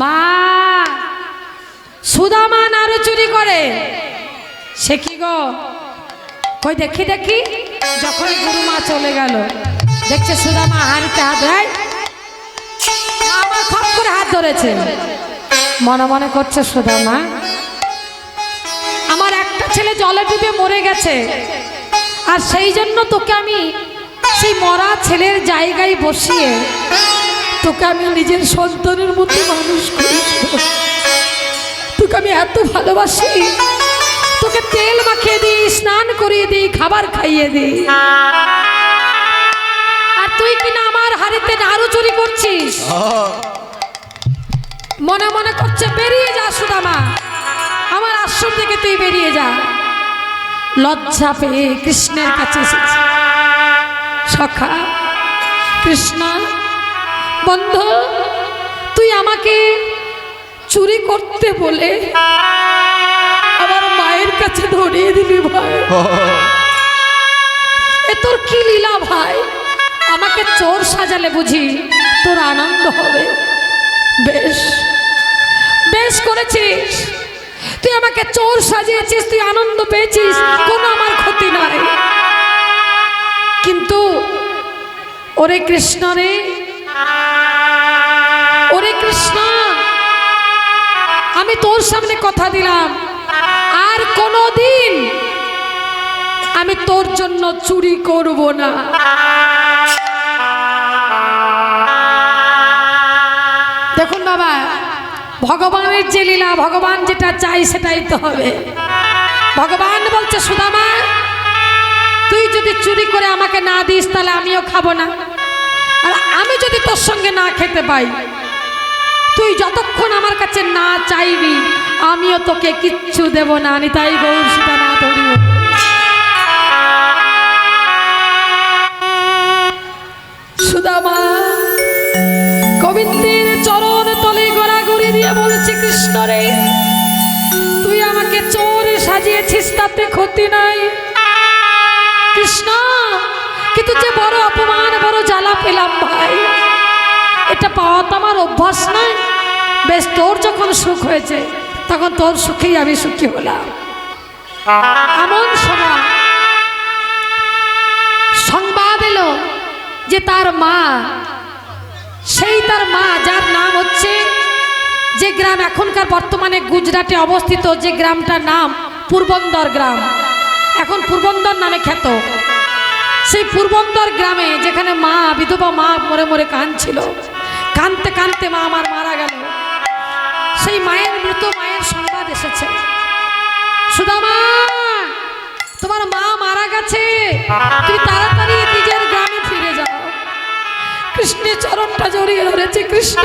মা সুদামা নাড়ু চুরি করে সে কি গো কই দেখি দেখি। যখন গুরুমা চলে গেল দেখছে সুদামা হাঁড়িতে হাত দেয়, আমার খপ করে হাত ধরেছে। মনে মনে করছে সুদামা আমার একটা ছেলে জলে ডুবে মরে গেছে, আর সেই জন্য তোকে আমি সেই মরা ছেলের জায়গায় বসিয়ে তোকে আমি নিজের সন্তানের মতো মানুষ করি। তোকে আমি এত ভালোবাসি, তোকে তেল মাখিয়ে দিই, স্নান করিয়ে দিই, খাবার খাইয়ে দিই, আর তুই কিনা আমার হাড়িতে নাড়ু চুরি করছিস। মনে মনে করছে বেরিয়ে যা সুদামা, আমার আশ্রম থেকে তুই বেরিয়ে যা। লজ্জা পেয়ে কৃষ্ণের কাছে এসেছে। সখা কৃষ্ণ বন্ধু, তুই আমাকে চুরি করতে বলে আমার মায়ের কাছে ধরিয়ে দিবি ভাই। এ তোর কি লীলা ভাই, আমাকে চোর সাজালে বুঝি তোর আনন্দ হবে। বেশ বেশ করেছিস, তুই আমাকে চোর সাজিয়েছিস, তুই আনন্দ পেয়েছিস, কোনো আমার ক্ষতি নাই। কিন্তু ওরে কৃষ্ণ রে, ওরে কৃষ্ণ, আমি তোর সামনে কথা দিলাম আর কোনোদিন আমি তোর জন্য চুরি করব না। দেখুন বাবা, ভগবানের যে লীলা, ভগবান যেটা চাই সেটাই তো হবে। ভগবান বলছে সুদামা তুই যদি চুরি করে আমাকে না দিস তাহলে আমিও খাবো না, আর আমি যদি তোর সঙ্গে না খেতে পাই, তুই যতক্ষণ আমার কাছে না চাইবি আমিও তোকে কিচ্ছু দেব না। আমি তাই গৌর সীতা না ধরিব। সুদামা গোবিন্দের চরণ তলে গড়াগড়ি দিয়ে বলছে কৃষ্ণ রে, তুই আমাকে চোর সাজিয়েছিস তাতে ক্ষতি নাই কৃষ্ণ, কিন্তু যে বড় অপমান, বড় জ্বালা পেলাম ভাই, এটা পাওয়া তো আমার অভ্যাস নাই। বেশ, তোর যখন সুখ হয়েছে তখন তোর সুখেই আমি সুখী হলাম। এমন সময় সংবাদ এলো যে তার মা, সেই তার মা যার নাম হচ্ছে, যে গ্রাম এখনকার বর্তমানে গুজরাটে অবস্থিত, যে গ্রামটার নাম পূর্বন্দর গ্রাম, এখন পূর্বন্দর নামে খ্যাত, সেই পূর্বন্দর গ্রামে যেখানে মা, বিধবা মা মরে মরে কাঁদছিল, কাঁদতে কাঁদতে মা আমার মারা গেল, সেই মায়ের মৃত মায়ের সংবাদ এসেছে। সুদামা তোমার মা মারা গেছে, তুই তাড়াতাড়ি নিজের গ্রামে ফিরে যাও। কৃষ্ণের চরণটা জড়িয়ে ধরেছে। কৃষ্ণ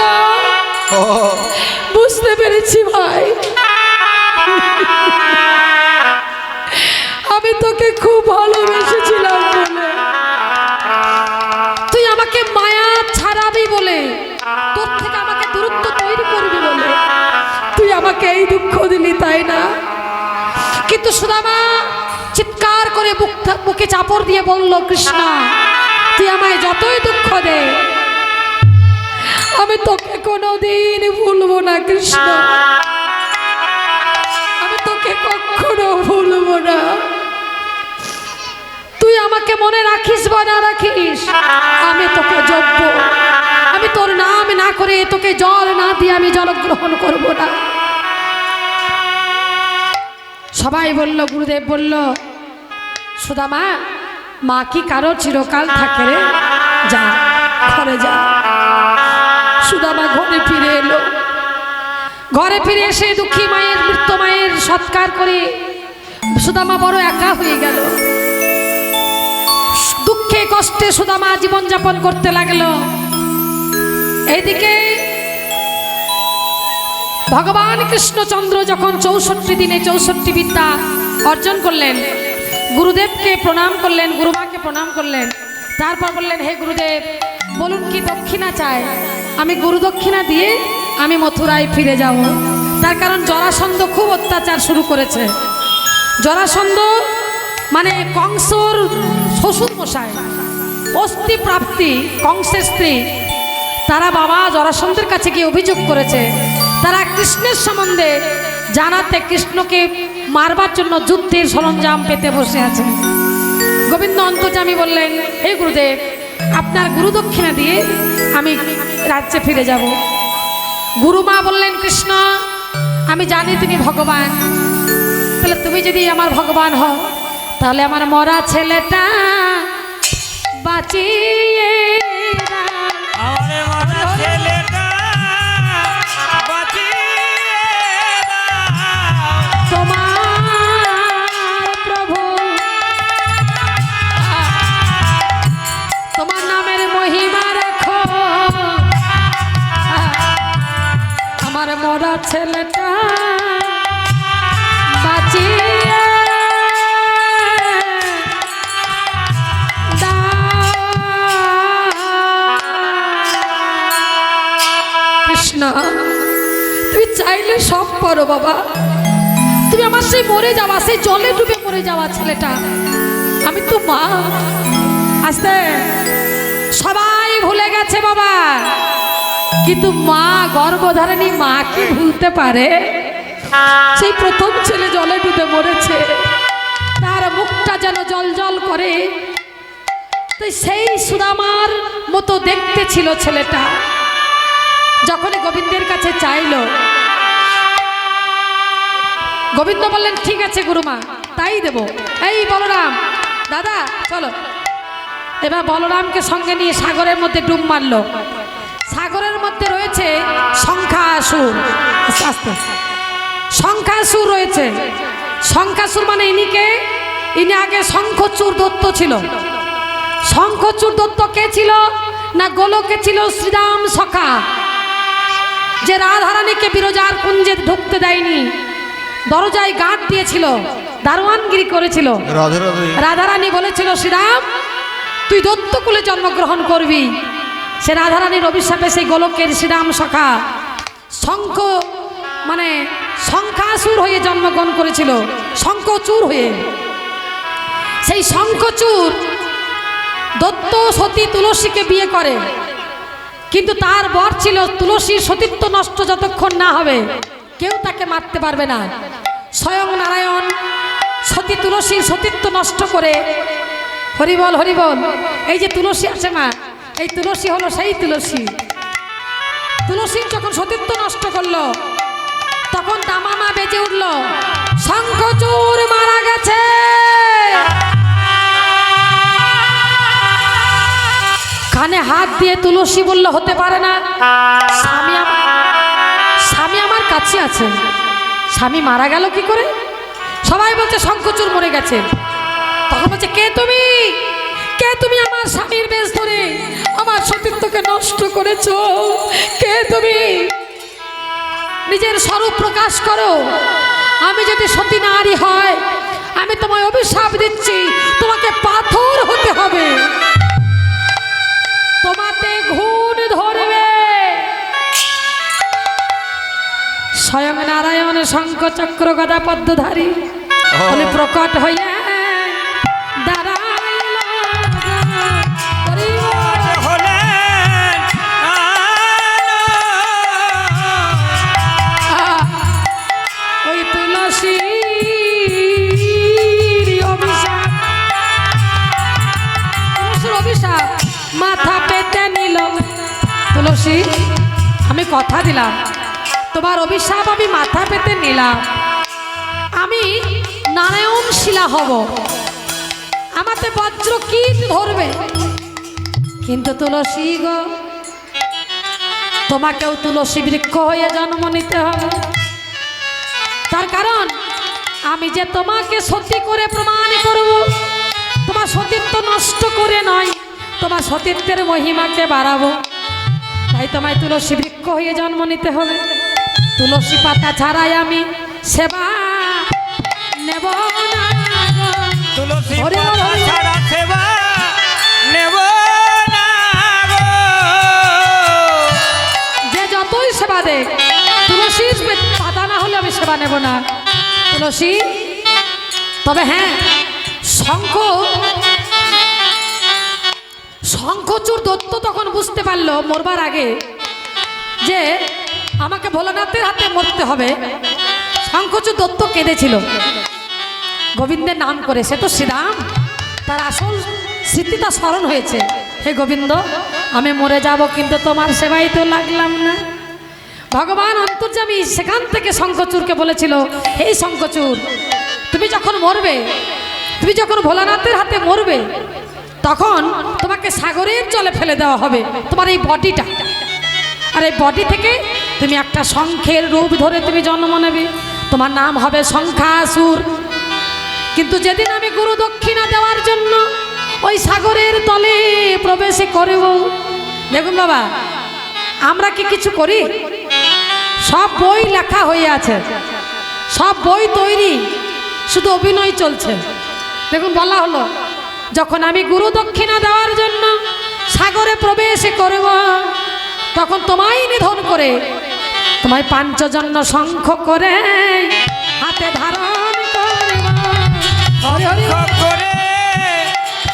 বুঝতে পেরেছি ভাই, আমি তোকে খুব ভালোবেসেছিলাম বলে, তুই আমাকে মায়া ছাড়াবি বলে, তোর থেকে আমাকে দূরত্ব তৈরি করবি বলে তুই আমাকে এই দুঃখ দিলি, তাই না? কিন্তু সুদামা চিৎকার করে বুকে চাপড় দিয়ে বলল, কৃষ্ণ তুই আমায় যতই দুঃখ দে আমি তোকে কোনোদিন ভুলবো না কৃষ্ণ, আমি তোকে কখনো ভুলবো না। তুই আমাকে মনে রাখিস বা না রাখিস, আমি তোকে জপব, আমি তোর নাম না করে তোকে জল না দিয়ে আমি জল গ্রহণ করব না। সবাই বলল, গুরুদেব বলল, সুদামা মা কি কারো চিরকাল থাকে রে, যা ঘরে যা। সুদামা ঘরে ফিরে এলো। ঘরে ফিরে এসে দুঃখী মায়ের, মৃত মায়ের সৎকার করে সুদামা বড় একা হয়ে গেল। দুঃখে কষ্টে সুদামা জীবনযাপন করতে লাগলো। এইদিকে ভগবান কৃষ্ণচন্দ্র যখন 64 দিনে 64 বিদ্যা অর্জন করলেন, গুরুদেবকে প্রণাম করলেন, গুরুমাকে প্রণাম করলেন, তারপর বললেন, হে গুরুদেব বলুন কি দক্ষিণা চায়, আমি গুরু দক্ষিণা দিয়ে আমি মথুরায় ফিরে যাব। তার কারণ জরাসন্ধ খুব অত্যাচার শুরু করেছে। জরাসন্ধ মানে কংসর শ্বশুর মশাই, অস্থি প্রাপ্তি কংসের স্ত্রী, তারা বাবা জরাসন্ধের কাছে গিয়ে অভিযোগ করেছে তারা কৃষ্ণের সম্বন্ধে জানাতে কৃষ্ণকে মারবার জন্য যুদ্ধের সরঞ্জাম পেতে বসে আছে। গোবিন্দ অন্তর্যামী বললেন, হে গুরুদেব, আপনার গুরুদক্ষিণা দিয়ে আমি রাজ্যে ফিরে যাব। গুরুমা বললেন, কৃষ্ণ, আমি জানি তুমি ভগবান, তাহলে তুমি যদি আমার ভগবান হও তাহলে আমার মরা ছেলেটা বাঁচিয়ে মরা ছেলেটা বাঁচিয়ে কৃষ্ণ, তুমি চাইলে সব পারো বাবা। তুমি আমার সেই মরে যাওয়া, সেই জলে ডুবে মরে যাওয়া ছেলেটা, আমি তো মা। আস্তে সবাই ভুলে গেছে বাবা, কিন্তু মা, গর্ভধারিণী মা কি ভুলতে পারে? সেই প্রথম ছেলে জলে ডুবে মরেছে, তার মুখটা যেন জল জল করে। তো সেই সুদামার মতো দেখতে ছিল ছেলেটা। যখন গোবিন্দের কাছে চাইল, গোবিন্দ বললেন, ঠিক আছে গুরুমা, তাই দেব। এই বলরাম, দাদা চলো। এবার বলরামকে সঙ্গে নিয়ে সাগরের মধ্যে ডুব মারলো। সাগরের মধ্যে রয়েছে শঙ্খাসুর, আস্তে শঙ্খাসুর রয়েছে। শঙ্খাসুর মানে ইনি আগে শঙ্খচূড় দত্ত ছিল। শঙ্খচূড় দত্ত কে ছিল না? গোলকে ছিল শ্রীরাম সখা, যে রাধারানীকে বিরজার কুঞ্জে ঢুকতে দেয়নি, দরজায় গাঁট দিয়েছিল, দারোয়ানগিরি করেছিল। রাধারানী বলেছিল, শ্রীরাম তুই দত্তকুলে জন্মগ্রহণ করবি। সে রাধারানীর অভিশাপে সেই গোলকের শ্রীরাম সখা শঙ্খাসুর হয়ে জন্মগ্রহণ করেছিল, শঙ্খচূড় হয়ে। সেই শঙ্খচূড় দত্ত সতী তুলসীকে বিয়ে করে, কিন্তু তার বর ছিল তুলসীর সতীত্ব নষ্ট যতক্ষণ না হবে কেউ তাকে মারতে পারবে না। স্বয়ং নারায়ণ সতী তুলসীর সতীত্ব নষ্ট করে, হরিবল হরিবল, এই যে তুলসী আছে মা, এই তুলসী হলো সেই তুলসী। তুলসীর যখন সতীত্ব নষ্ট করলো, তখন দামামা বেজে উঠল, শঙ্খচূড় মারা গেছে। কানে হাত দিয়ে তুলসী বলল, হতে পারে না, স্বামী আমার কাছে আছে, স্বামী মারা গেল কি করে? সবাই বলছে শঙ্খচূড় মরে গেছে। তখন বলছে, কে তুমি? কে তুমি আমার স্বামীর বেশ ধরে আমার সতীত্বকে নষ্ট করেছো? কে তুমি? নিজের স্বরূপ প্রকাশ করো। আমি যদি সতী নারী হয়, আমি তোমায় অভিশাপ দিচ্ছি, তোমাকে পাথর হতে হবে, তোমাতে ঘুণ ধরবে। স্বয়ং নারায়ণ শঙ্খ চক্র গদা পদ্মধারী বলে প্রকট হইয়া মাথা পেতে নিল। তুলসী, আমি কথা দিলাম, তোমার অভিশাপ আমি মাথা পেতে নিলাম। আমি নারায়ণ শিলা হব, আমাতে বজ্র কি ধরবে, কিন্তু তুলসী গো, তোমাকেও তুলসী বৃক্ষ হয়ে জন্ম নিতে হবে। তার কারণ আমি যে তোমাকে সতী করে প্রমাণ করব, তোমার সতীত্ব নষ্ট করে নয়, তোমার সতীত্বের মহিমাকে বাড়াবো। তাই তোমায় তুলসী বৃক্ষ হয়ে জন্ম নিতে হবে। তুলসী পাতা ছাড়াই আমি সেবা নেব না, তুলসী পাতা ছাড়া সেবা নেব না। যে যতই সেবা দে, তুলসীর পাতা না হলে আমি সেবা নেব না। তুলসী, তবে হ্যাঁ, শঙ্খচূড় দত্ত তখন বুঝতে পারলো মরবার আগে যে আমাকে ভোলানাথের হাতে মরতে হবে। শঙ্খচূড় দত্ত কেঁদেছিল গোবিন্দের নাম করে। সে তো শ্রীরাম, তার আসল স্মৃতিটা স্মরণ হয়েছে। হে গোবিন্দ, আমি মরে যাব, কিন্তু তোমার সেবাই তো লাগলাম না। ভগবান অন্তর্যামী সেখান থেকে শঙ্খচূড়কে বলেছিল, এই শঙ্খচূড়, তুমি যখন মরবে, তুমি যখন ভোলানাথের হাতে মরবে, তখন তোমাকে সাগরের জলে ফেলে দেওয়া হবে, তোমার এই বডিটা। আর এই বডি থেকে তুমি একটা শঙ্খের রূপ ধরে তুমি জন্ম নেবে, তোমার নাম হবে শঙ্খাসুর। কিন্তু যেদিন আমি গুরু দক্ষিণা দেওয়ার জন্য ওই সাগরের তলে প্রবেশ করব, দেখুন বাবা, আমরা কি কিছু করি? সব বই লেখা হয়ে আছে, সব বই তৈরি, শুধু অভিনয় চলছে। দেখুন, বলা হলো যখন আমি গুরু দক্ষিণা দেওয়ার জন্য সাগরে প্রবেশ করব, তখন তোমায় নিধন করে, তোমায় পাঞ্চজন্য শঙ্খ করে হাতে ধারণ করব। হরি হরি করে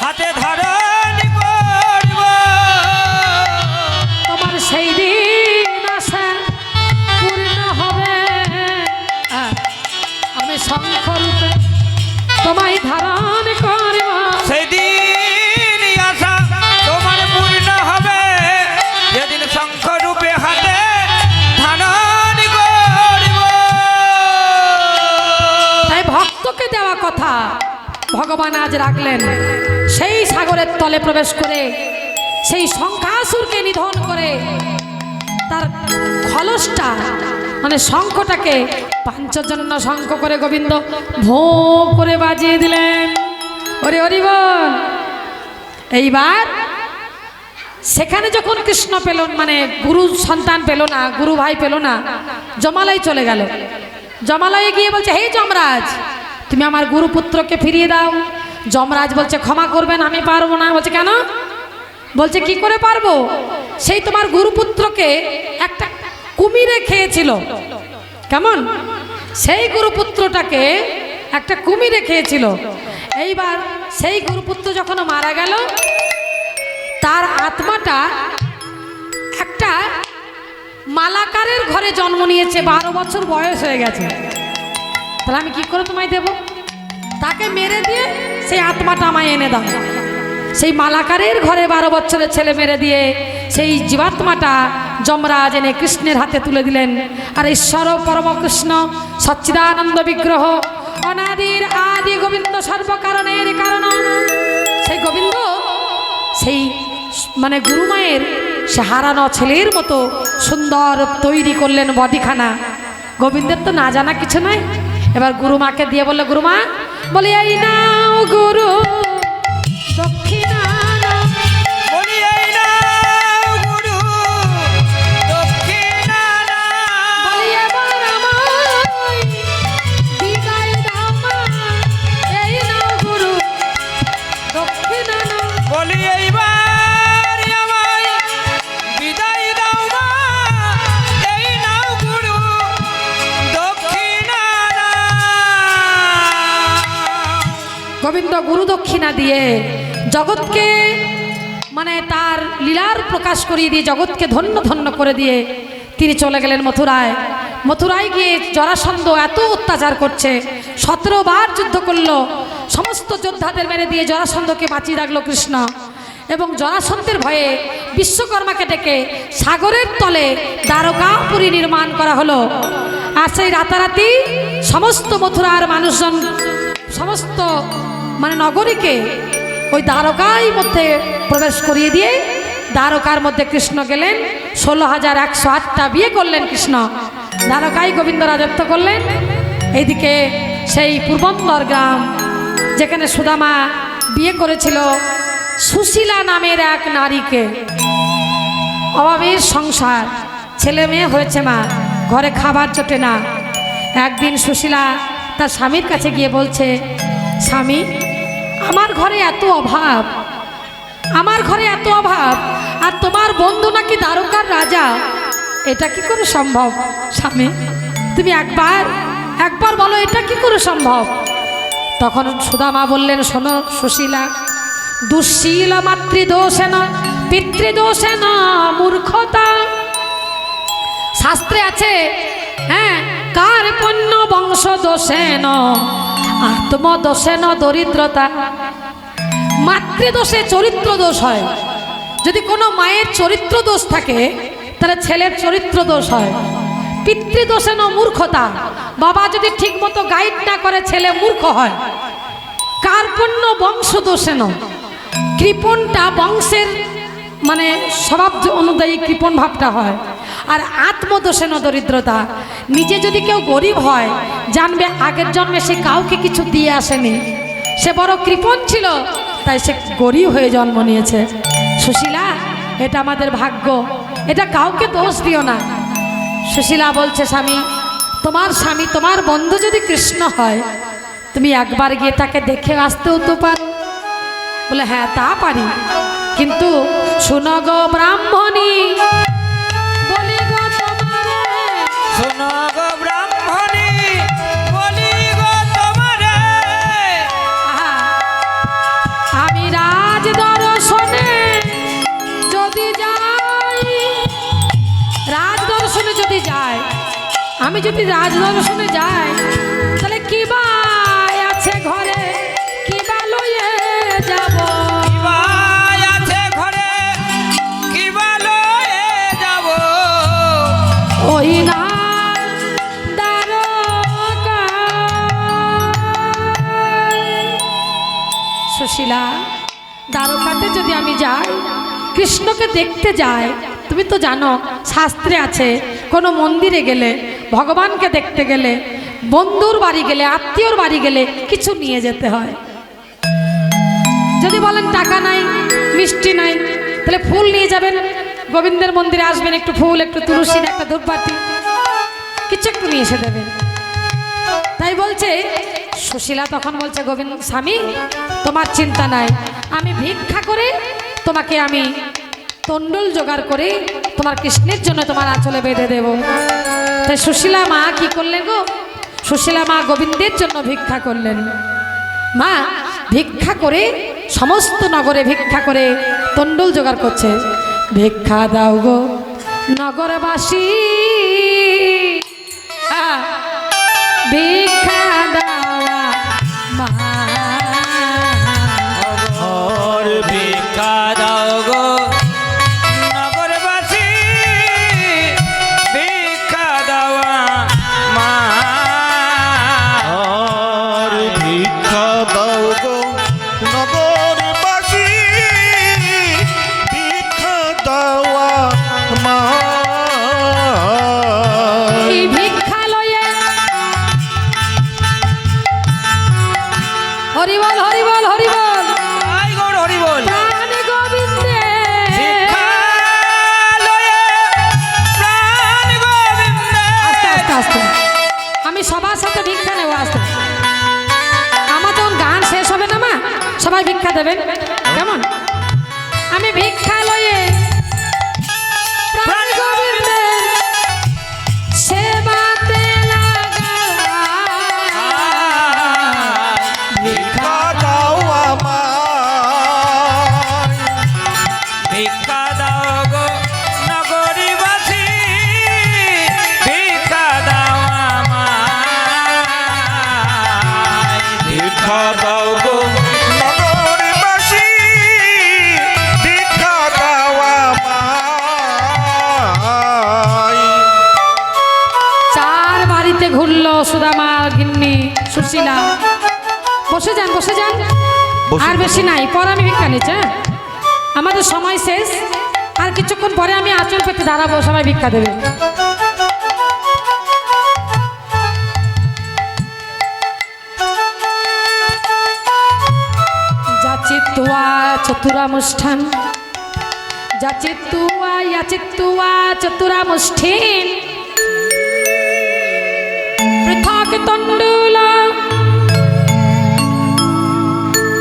হাতে ধারণ করব। তোমার সেই দিন আশা পূর্ণ হবে, আমি শঙ্খ রূপে তোমায় ধারণ করব। সেদিন আশা তোমার পূর্ণ হবে, যেদিন শঙ্খ রূপে হাতে ধারণ করব। তাই ভক্তকে দেওয়া কথা ভগবান আজ রাখলেন। সেই সাগরের তলে প্রবেশ করে, সেই শঙ্খাসুরকে নিধন করে, তার খলসটা মানে শঙ্খটাকে পাঞ্চজন্য শঙ্খ করে গোবিন্দ ভো করে বাজিয়ে দিলেন। ওরে হরি বল। এইবার সেখানে যখন কৃষ্ণ পেল, মানে গুরু সন্তান পেল না, গুরু ভাই পেল না, জমালয় চলে গেল। জমালয়ে গিয়ে বলছে, হে যমরাজ, তুমি আমার গুরুপুত্রকে ফিরিয়ে দাও। যমরাজ বলছে, ক্ষমা করবেন, আমি পারবো না। বলছে, কেন? বলছে, কি করে পারবো? সেই তোমার গুরুপুত্রকে একটা কুমিরে খেয়েছিল। কেমন? সেই গুরুপুত্রটাকে একটা কুমিরে খেয়েছিল। এইবার সেই গুরুপুত্র যখন মারা গেল, তার আত্মাটা একটা মালাকারের ঘরে জন্ম নিয়েছে, 12 বছর বয়স হয়ে গেছে। তাহলে আমি কি করে তোমায় দেব? তাকে মেরে দিয়ে সেই আত্মাটা আমায় এনে দাও। সেই মালাকারের ঘরে 12 বছরের ছেলে মেরে দিয়ে সেই জীবাত্মাটা যমরাজ এনে কৃষ্ণের হাতে তুলে দিলেন। আর ঈশ্বর পরম কৃষ্ণ সচ্চিদানন্দ বিগ্রহ, অনাদির আদি গোবিন্দ, সর্বকারণের কারণ, সেই গোবিন্দ সেই মানে গুরুমায়ের সে হারানো ছেলের মতো সুন্দর তৈরি করলেন বডিখানা। গোবিন্দের তো না জানা কিছু নয়। এবার গুরুমাকে দিয়ে বললো, গুরুমা, বলি এই নাও গুরু দক্ষিণা। বলি এই নাও গুরু দক্ষিণা। বলি এবার আমায় বিদায় দাও মা, এই নাও গুরু দক্ষিণা। বলি এইবার আমায় বিদায় দাও মা, এই নাও গুরু দক্ষিণা। গোবিন্দ গুরু দক্ষিণা দিয়ে জগৎকে মানে তার লীলার প্রকাশ করিয়ে দিয়ে জগৎকে ধন্য ধন্য করে দিয়ে তিনি চলে গেলেন মথুরায়। মথুরায় গিয়ে জরাসন্ধ এত অত্যাচার করছে, 17 বার যুদ্ধ করলো, সমস্ত যোদ্ধাদের মেরে দিয়ে জরাসন্ধকে বাঁচিয়ে রাখলো কৃষ্ণ। এবং জরাসন্ধের ভয়ে বিশ্বকর্মাকে ডেকে সাগরের তলে দ্বারকাপুরী নির্মাণ করা হলো। আর সেই রাতারাতি সমস্ত মথুরার মানুষজন, সমস্ত মানে নগরীকে ওই দ্বারকার মধ্যে প্রবেশ করিয়ে দিয়ে দ্বারকার মধ্যে কৃষ্ণ গেলেন। 16,108টা বিয়ে করলেন কৃষ্ণ। দ্বারকায় গোবিন্দ রাজত্ব করলেন। এইদিকে সেই পূর্বন্দর গ্রাম, যেখানে সুদামা বিয়ে করেছিল সুশীলা নামের এক নারীকে। অভাবের সংসার, ছেলে মেয়ে হয়েছে, মা ঘরে খাবার জোটে না। একদিন সুশীলা তার স্বামীর কাছে গিয়ে বলছে, স্বামী, আমার ঘরে এত অভাব, আমার ঘরে এত অভাব, আর তোমার বন্ধু নাকি দ্বারকার রাজা, এটা কি করে সম্ভব? স্বামী, তুমি একবার বলো, এটা কি করে সম্ভব? তখন সুদামা বললেন, শোনো সুশীলা, দুঃশীল মাতৃদোষে না পিতৃদোষে না মূর্খতা, শাস্ত্রে আছে, হ্যাঁ, কার পণ্য বংশ দোষেন আত্মদোষেন দরিদ্রতা। মাতৃদোষে চরিত্র দোষ হয়। যদি কোনো মায়ের চরিত্র দোষ থাকে তাহলে ছেলের চরিত্র দোষ হয়। পিতৃদোষেন মূর্খতা, বাবা যদি ঠিক মতো গাইড না করে ছেলে মূর্খ হয়। কার্পণ্য বংশ দোষেন, কৃপণটা বংশের মানে স্বভাব অনুযায়ী কৃপণ ভাবটা হয়। আর আত্মদোষেন দরিদ্রতা, নিজে যদি কেউ গরিব হয় জানবে আগের জন্মে সে কাউকে কিছু দিয়ে আসেনি, সে বড় কৃপণ ছিল, তাই সে গরিব হয়ে জন্ম নিয়েছে। সুশীলা, এটা আমাদের ভাগ্য, এটা কাউকে দোষ দিও না। সুশীলা বলছে, স্বামী, তোমার বন্ধু যদি কৃষ্ণ হয় তুমি একবার গিয়ে তাকে দেখে আসতেও তো পারো। বলে, হ্যাঁ তা পারি, কিন্তু শুনো গো ব্রাহ্মণী, বলি গো তোমারে, শোনো গো ব্রাহ্মণী, বলি গো তোমারে, আহা, আমি রাজ দর্শনে যদি যাই, রাজ দর্শনে যদি যাই, আমি যদি রাজ দর্শনে যাই, তাহলে কি বা আছে ঘরে, কি বা লয়ে যাব, কিবা আছে ঘরে, কিবা লয়ে যাব, ওই না দ্বারকা। সুশীলা, দ্বারকাতে যদি আমি যাই, কৃষ্ণকে দেখতে যাই, তুমি তো জানো শাস্ত্রে আছে কোনো মন্দিরে গেলে, ভগবানকে দেখতে গেলে, বন্ধুর বাড়ি গেলে, আত্মীয়র বাড়ি গেলে কিছু নিয়ে যেতে হয়। যদি বলেন টাকা নাই, মিষ্টি নাই, তাহলে ফুল নিয়ে যাবেন। গোবিন্দের মন্দিরে আসবেন, একটু ফুল, একটু তুলসী, একটা ধূপবাতি, কিছু একটু নিয়ে এসে দেবেন। তাই বলছে সুশীলা, তখন বলছে, গোবিন্দ স্বামী, তোমার চিন্তা নাই, আমি ভিক্ষা করে তোমাকে আমি তন্ডুল জোগাড় করে তোমার কৃষ্ণের জন্য তোমার আঁচলে বেঁধে দেব। তাই সুশীলা মা কি করলেন গো? সুশীলা মা গোবিন্দের জন্য ভিক্ষা করলেন। মা ভিক্ষা করে সমস্ত নগরে ভিক্ষা করে তন্ডুল জোগাড় করছে। ভিক্ষা দাও গো নগরবাসী, ভিক্ষা দাও মা, ওর ভিক্ষা দাও গো নগরবাসী, ভিক্ষা দাওয়া মা, আর ভিক্ষা দাও গো নগরবাসী, ভিক্ষা দাওয়া মা। এই ভিক্ষা লয়ে হরি বল, হরি বল, হরি বল, আই গৌর হরি বল। প্রাণ গোবিন্দে, ভিক্ষা লয়ে প্রাণ গোবিন্দে। আস্তে আস্তে আস্তে, আমি সবার সাথে ভিক্ষা নেব আস্তে। আমার যখন গান শেষ হবে না মা, সবাই ভিক্ষা দেবেন, কেমন? আমি ভিক্ষা লয়ে প্রাণ গোবিন্দে সেবাতে লাগা, ভিক্ষা দাওয়া মা, ভিক্ষা দাও গো নগরীবাসী, ভিক্ষা দাও আমায়, ভিক্ষা দাও গো নগরবাসী, ভিক্ষা দাওয়া মা। চার বাড়িতে ঘুরলো সুদামা গিন্নি সুশীলা। বসে যান, বসে যান, আর বেশি নাই, পরে আমি ভিক্ষা নিচ্ছি। হ্যাঁ? আমাদের সময় শেষ, আর কিছুক্ষণ পরে আমি আঁচল পেতে দাঁড়াবো, সবাই ভিক্ষা দেবে। যাচিত্তুয়া চতুরানুষ্ঠান, যাচিত্তুয়া ইয়াচিত্তুয়া চতুরানুষ্ঠিন, পৃথক তণ্ডুল,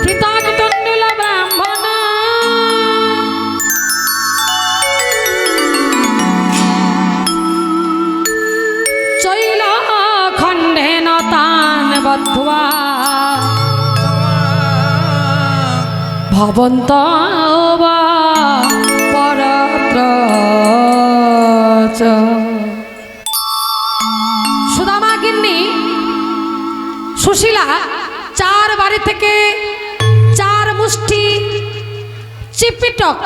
পৃথক তণ্ডুল ব্রাহ্মণ, চৈল খণ্ডেন তান বদ্ধা ভবন্ত পরত্র চ। সুশীলা 4 বাড়ি থেকে 4 মুষ্টি চিপিটক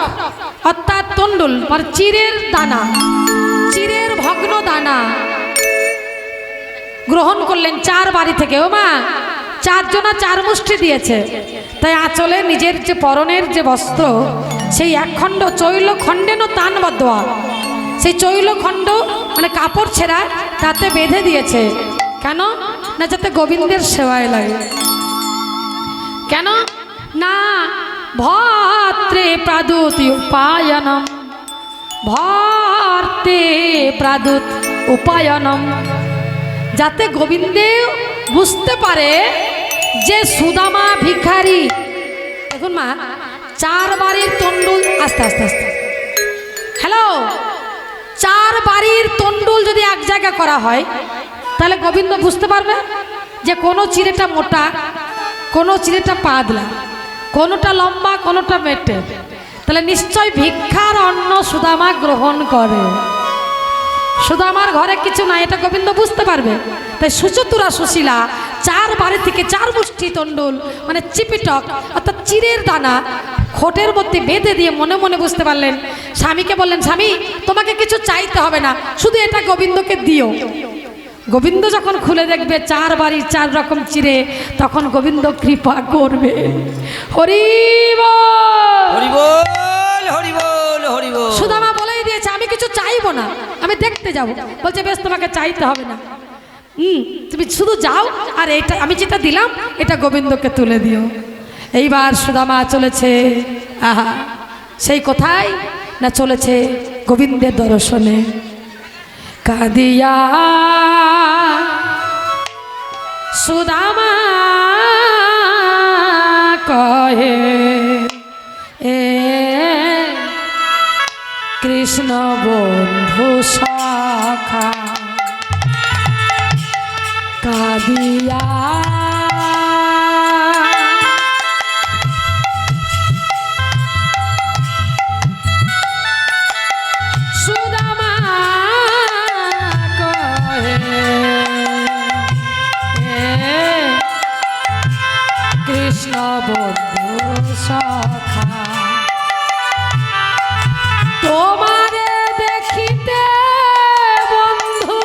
অর্থাৎ তন্ডুল মানে চিরের দানা, চিরের ভগ্ন দানা গ্রহণ করলেন 4 বাড়ি থেকে। ও মা, 4 জনা 4 মুষ্টি দিয়েছে, তাই আঁচলে নিজের যে পরনের যে বস্ত্র সেই 1 খণ্ড চৈল খণ্ডেন তানবদ্ধ, সেই চৈল খণ্ড মানে কাপড় ছেঁড়া তাতে বেঁধে দিয়েছে। কেন না, যাতে গোবিন্দের সেবায় লাগে। কেন না, ভদ্রে প্রাদুত উপায়নম, ভর্তে প্রাদুত উপায়নম, যাতে গোবিন্দে বুঝতে পারে যে সুদামা ভিখারি। দেখুন মা, 4 বাড়ির তন্ডুল, আস্তে আস্তে আস্তে, হ্যালো, 4 বাড়ির তন্ডুল যদি এক জায়গা করা হয় তাহলে গোবিন্দ বুঝতে পারবে যে কোনো চিড়েটা মোটা, কোনো চিড়েটা পাতলা, কোনোটা লম্বা, কোনোটা মেটে। তাহলে নিশ্চয় ভিক্ষার অন্ন সুদামা গ্রহণ করে। সুদামার ঘরে কিছু নাই, এটা গোবিন্দ বুঝতে পারবে। তাই সুচতুরা সুশীলা 4 বাড়ি থেকে 4 মুষ্টি তন্ডুল মানে চিপিটক অর্থাৎ চিরের দানা খোটের মধ্যে বেঁধে দিয়ে মনে মনে বুঝতে পারলেন। স্বামীকে বললেন, স্বামী তোমাকে কিছু চাইতে হবে না, শুধু এটা গোবিন্দকে দিও। গোবিন্দ যখন খুলে দেখবে 4 বাড়ির 4 রকম চিরে, তখন গোবিন্দ কৃপা করবে। হরি বল, হরি বল, হরি বল, হরি বল। সুদামা বলেই দিয়েছে আমি কিছু চাইবো না, আমি দেখতে যাব। বলছে বেশ, তোমাকে চাইতে হবে না, তুমি শুধু যাও, আর এটা আমি যেটা দিলাম এটা গোবিন্দকে তুলে দিও। এইবার সুদামা চলেছে, আহা, সেই কোথায় না চলেছে গোবিন্দের দর্শনে। কাঁদিয়া সুদামা কহে, এ কৃষ্ণ বন্ধু সখা, কাঁদিয়া সুদামা কহে, কৃষ্ণ বন্ধু সখা, তোমারে দেখিতে বন্ধু,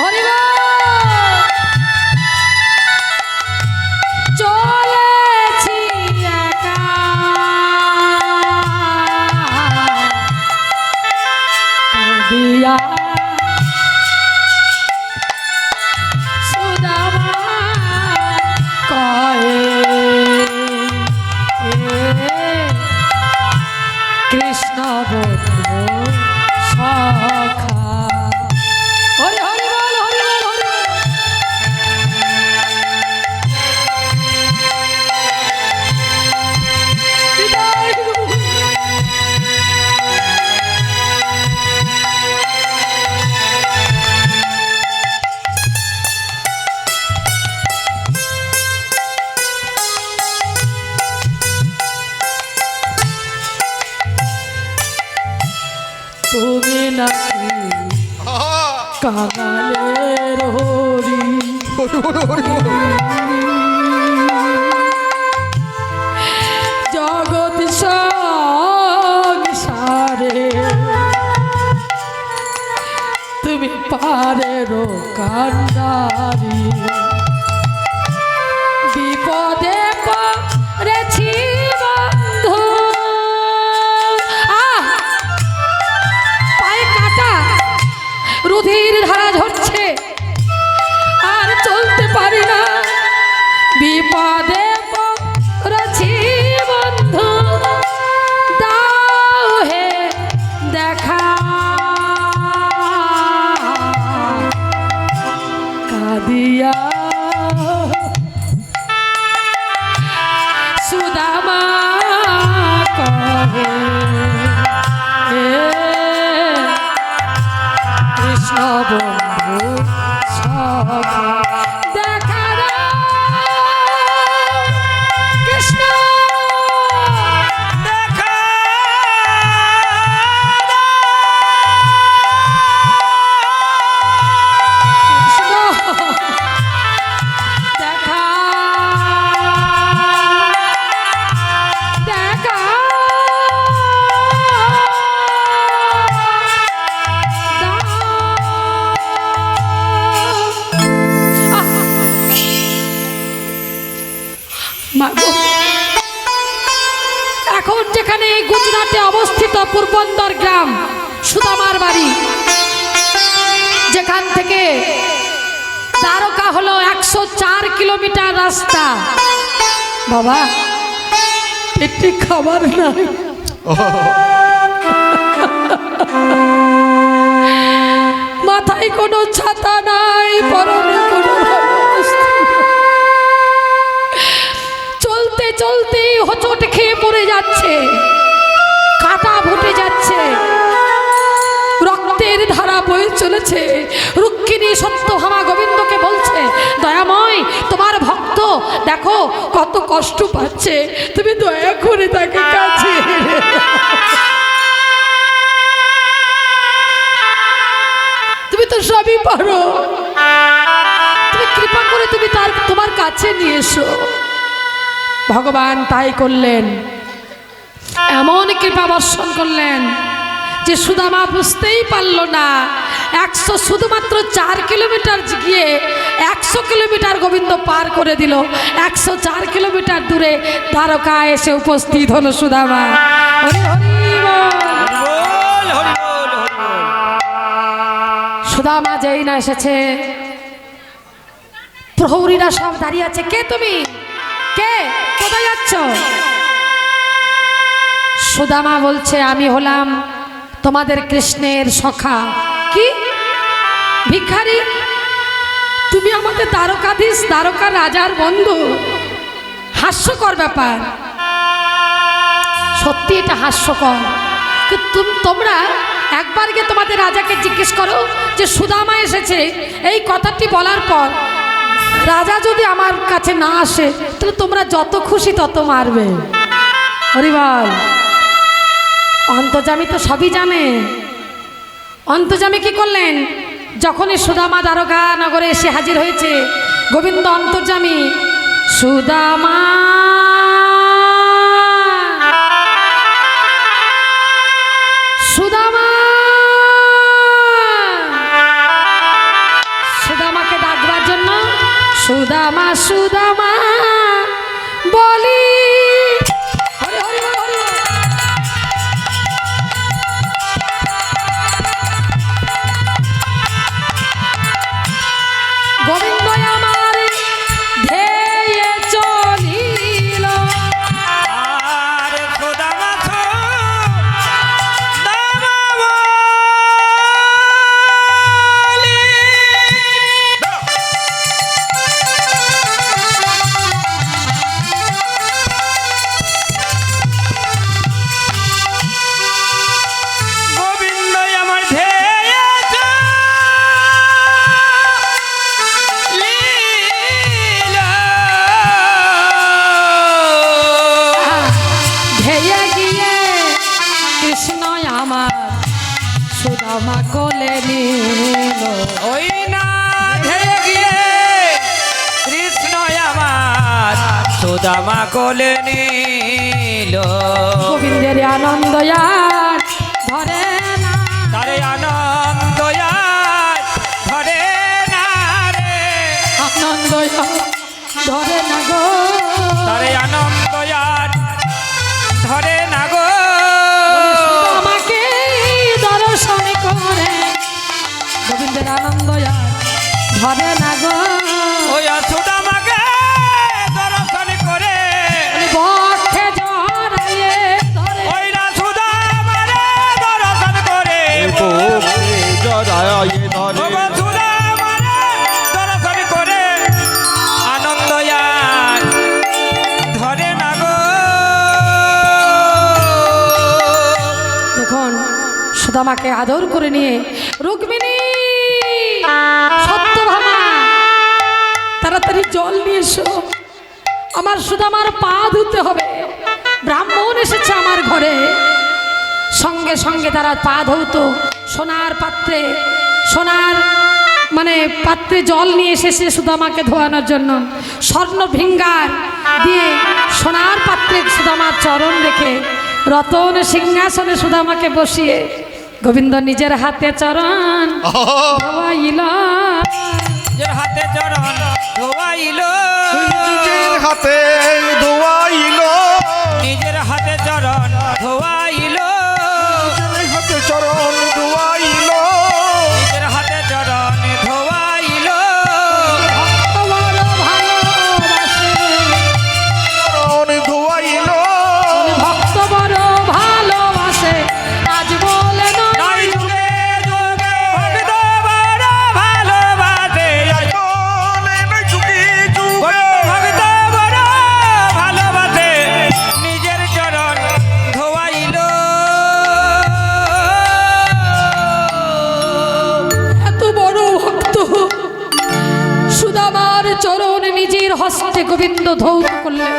হরি বল, চলেছি একা, কাঁদিয়া সুদামা কহে, কৃষ্ণ বন্ধু সখা। হরি হরি বল, হরি বল, হরি বল। বিদায় গুরু। তুমি নাকি কাঙালের হরি, জগৎ সংসারে তুমি পারেরো কান্ডারি, বিপদে পড়েছি বন্ধু, রুধির ধারা ঝরছে, আর চলতে পারি না, বিপদে পড়েছি বন্ধু, দাও হে দেখা, কাঁদিয়া সুদামা কহে, কৃষ্ণ বন্ধু সখা, দেখা দাও কৃষ্ণ, দেখা কৃষ্ণ যেখানে এই গুজরাটে অবস্থিত পূর্বন্দর গ্রাম সুদামার বাড়ি, যেখান থেকে দ্বারকা হলো 104 কিলোমিটার রাস্তা। বাবা পেটে খাবার নাই, মাথায় কোনো ছাতা নাই, পরনে কোনো বস্ত্র নাই। চলতে চলতে হোঁচট খেয়ে পড়ে যাচ্ছে, কাটা ফুটে যাচ্ছে, রক্তের ধারা বয়ে চলেছে। রুক্মিণী সত্যভামা গোবিন্দকে বলছে, দয়াময় তোমার ভক্ত দেখো কত কষ্ট পাচ্ছে, তুমি দয়া করে তাকে কাছে তুমি তো সবই পারো, তুমি কৃপা করে তুমি তোমার কাছে নিয়ে এসো। ভগবান তাই করলেন, এমন কৃপা বর্ষণ করলেন যে সুদামা বুঝতেই পারলো না। শুধুমাত্র 4 কিলোমিটার গিয়ে 100 কিলোমিটার গোবিন্দ পার করে দিল। 104 কিলোমিটার দূরে দ্বারকা এসে উপস্থিত হলো সুদামা। হরি হরি বল। বল হরি বল হরি বল। সুদামা যেই না এসেছে, প্রহরীরা সব দাঁড়িয়ে আছে। কে তুমি? কে? কোথায় যাচ্ছ? সুদামা বলছে, আমি হলাম তোমাদের কৃষ্ণের সখা। কি ভিখারি? তুমি আমাদের দ্বারকাধীশ, দ্বারকা রাজার বন্ধু? হাস্যকর ব্যাপার, সত্যি এটা হাস্যকর। তোমরা একবার গিয়ে তোমাদের রাজাকে জিজ্ঞেস করো যে সুদামা এসেছে। এই কথাটি বলার পর রাজা যদি আমার কাছে না আসে তাহলে তোমরা যত খুশি তত মারবে। হরিবল। অন্তর্যামী তো সবই জানে। অন্তর্যামী কি করলেন? যখনই সুদামা দ্বারকা নগরে এসে হাজির হয়েছে, গোবিন্দ অন্তর্যামী সুদামা সুদামা সুদামাকে ডাকবার জন্য সুদামা সুদামা বলি। হরি হরি হরি। গোবিন্দ আমার ধেয়ে চলিল, আর সুদামা গোবিন্দ আমার ধেয়ে ধেয়ে গিয়ে কৃষ্ণ আমার সুদামা কোলে নিল। ওই না ধেয়ে গিয়ে কৃষ্ণ আমার সুদামা কোলে নিল। গোবিন্দের আনন্দ আর ধরে না, তারে আনন্দ আর ধরে না রে, আনন্দ আর ধরে না গো, তারে আনন্দ আর ধরে না গো। আমাকে দর্শন করে গোবিন্দের আনন্দ আর ধরে না গো। ওই সুদামাকে দর্শন করে বক্ষে জড়াইয়ে ধরে, ওই না সুদামারে দর্শন করে জড়ায় ধরে ওগো সুদামারে দর্শন করে আনন্দ আর ধরে না গো। দেখুন সুদামাকে আদর করে নিয়ে রুক্মিণী সত্যভামা তাড়াতাড়ি জল নিয়ে এসো, আমার সুদামার পা ধুতে হবে। ব্রাহ্মণ এসেছে আমার ঘরে। সঙ্গে সঙ্গে তারা পা ধৌতো। সোনার পাত্রে, সোনার পাত্রে জল নিয়ে এসেছে সুদামাকে ধোয়ানোর জন্য। স্বর্ণ ভিঙ্গার দিয়ে সোনার পাত্রে সুদামার চরণ রেখে রতন সিংহাসনে সুদামাকে বসিয়ে গোবিন্দ নিজের হাতে চরণ ধোয়াইল। নিজের হাতে চরণ ধোয়াইল, নিজের হাতে ধোয়াইল, নিজের হাতে চরণ হস্তে গোবিন্দ ধৌত করলেন।